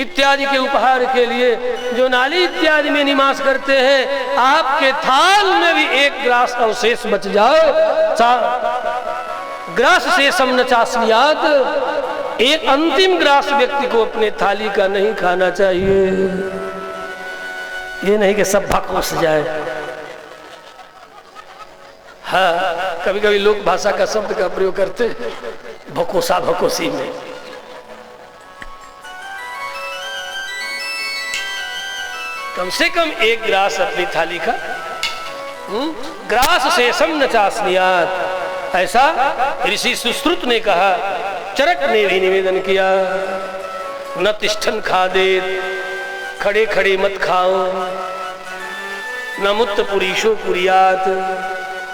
इत्यादि के उपहार के लिए, जो नाली इत्यादि में निवास करते हैं, आपके थाल में भी एक ग्रास अवशेष बच जाओ, ग्रास शेषम न चास्यात, एक अंतिम ग्रास व्यक्ति को अपने थाली का नहीं खाना चाहिए। ये नहीं कि सब भकोस जाए। हाँ, कभी कभी लोग भाषा का शब्द का प्रयोग करते हैं भकोसा भकोसी में। कम से कम एक ग्रास अपनी थाली का, ग्रास शेषम न चास्यात, ऐसा ऋषि सुश्रुत ने कहा। चरक ने भी निवेदन किया, न तिष्ठन खादे, खड़े खड़े मत खाओ, न मुत्त पुरीशो पुरियात,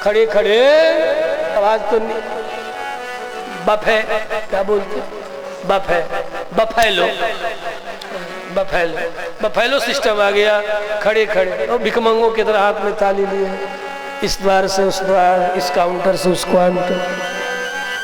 खड़े खड़े, आवाज तो नहीं, बफे क्या बोलते, buffet, buffalo, buffalo, buffalo system आ गया। खड़े खड़े और भिकमंगों की तरह हाथ में थाली लिए, इस द्वार से उस द्वार, इस काउंटर से उस काउंटर।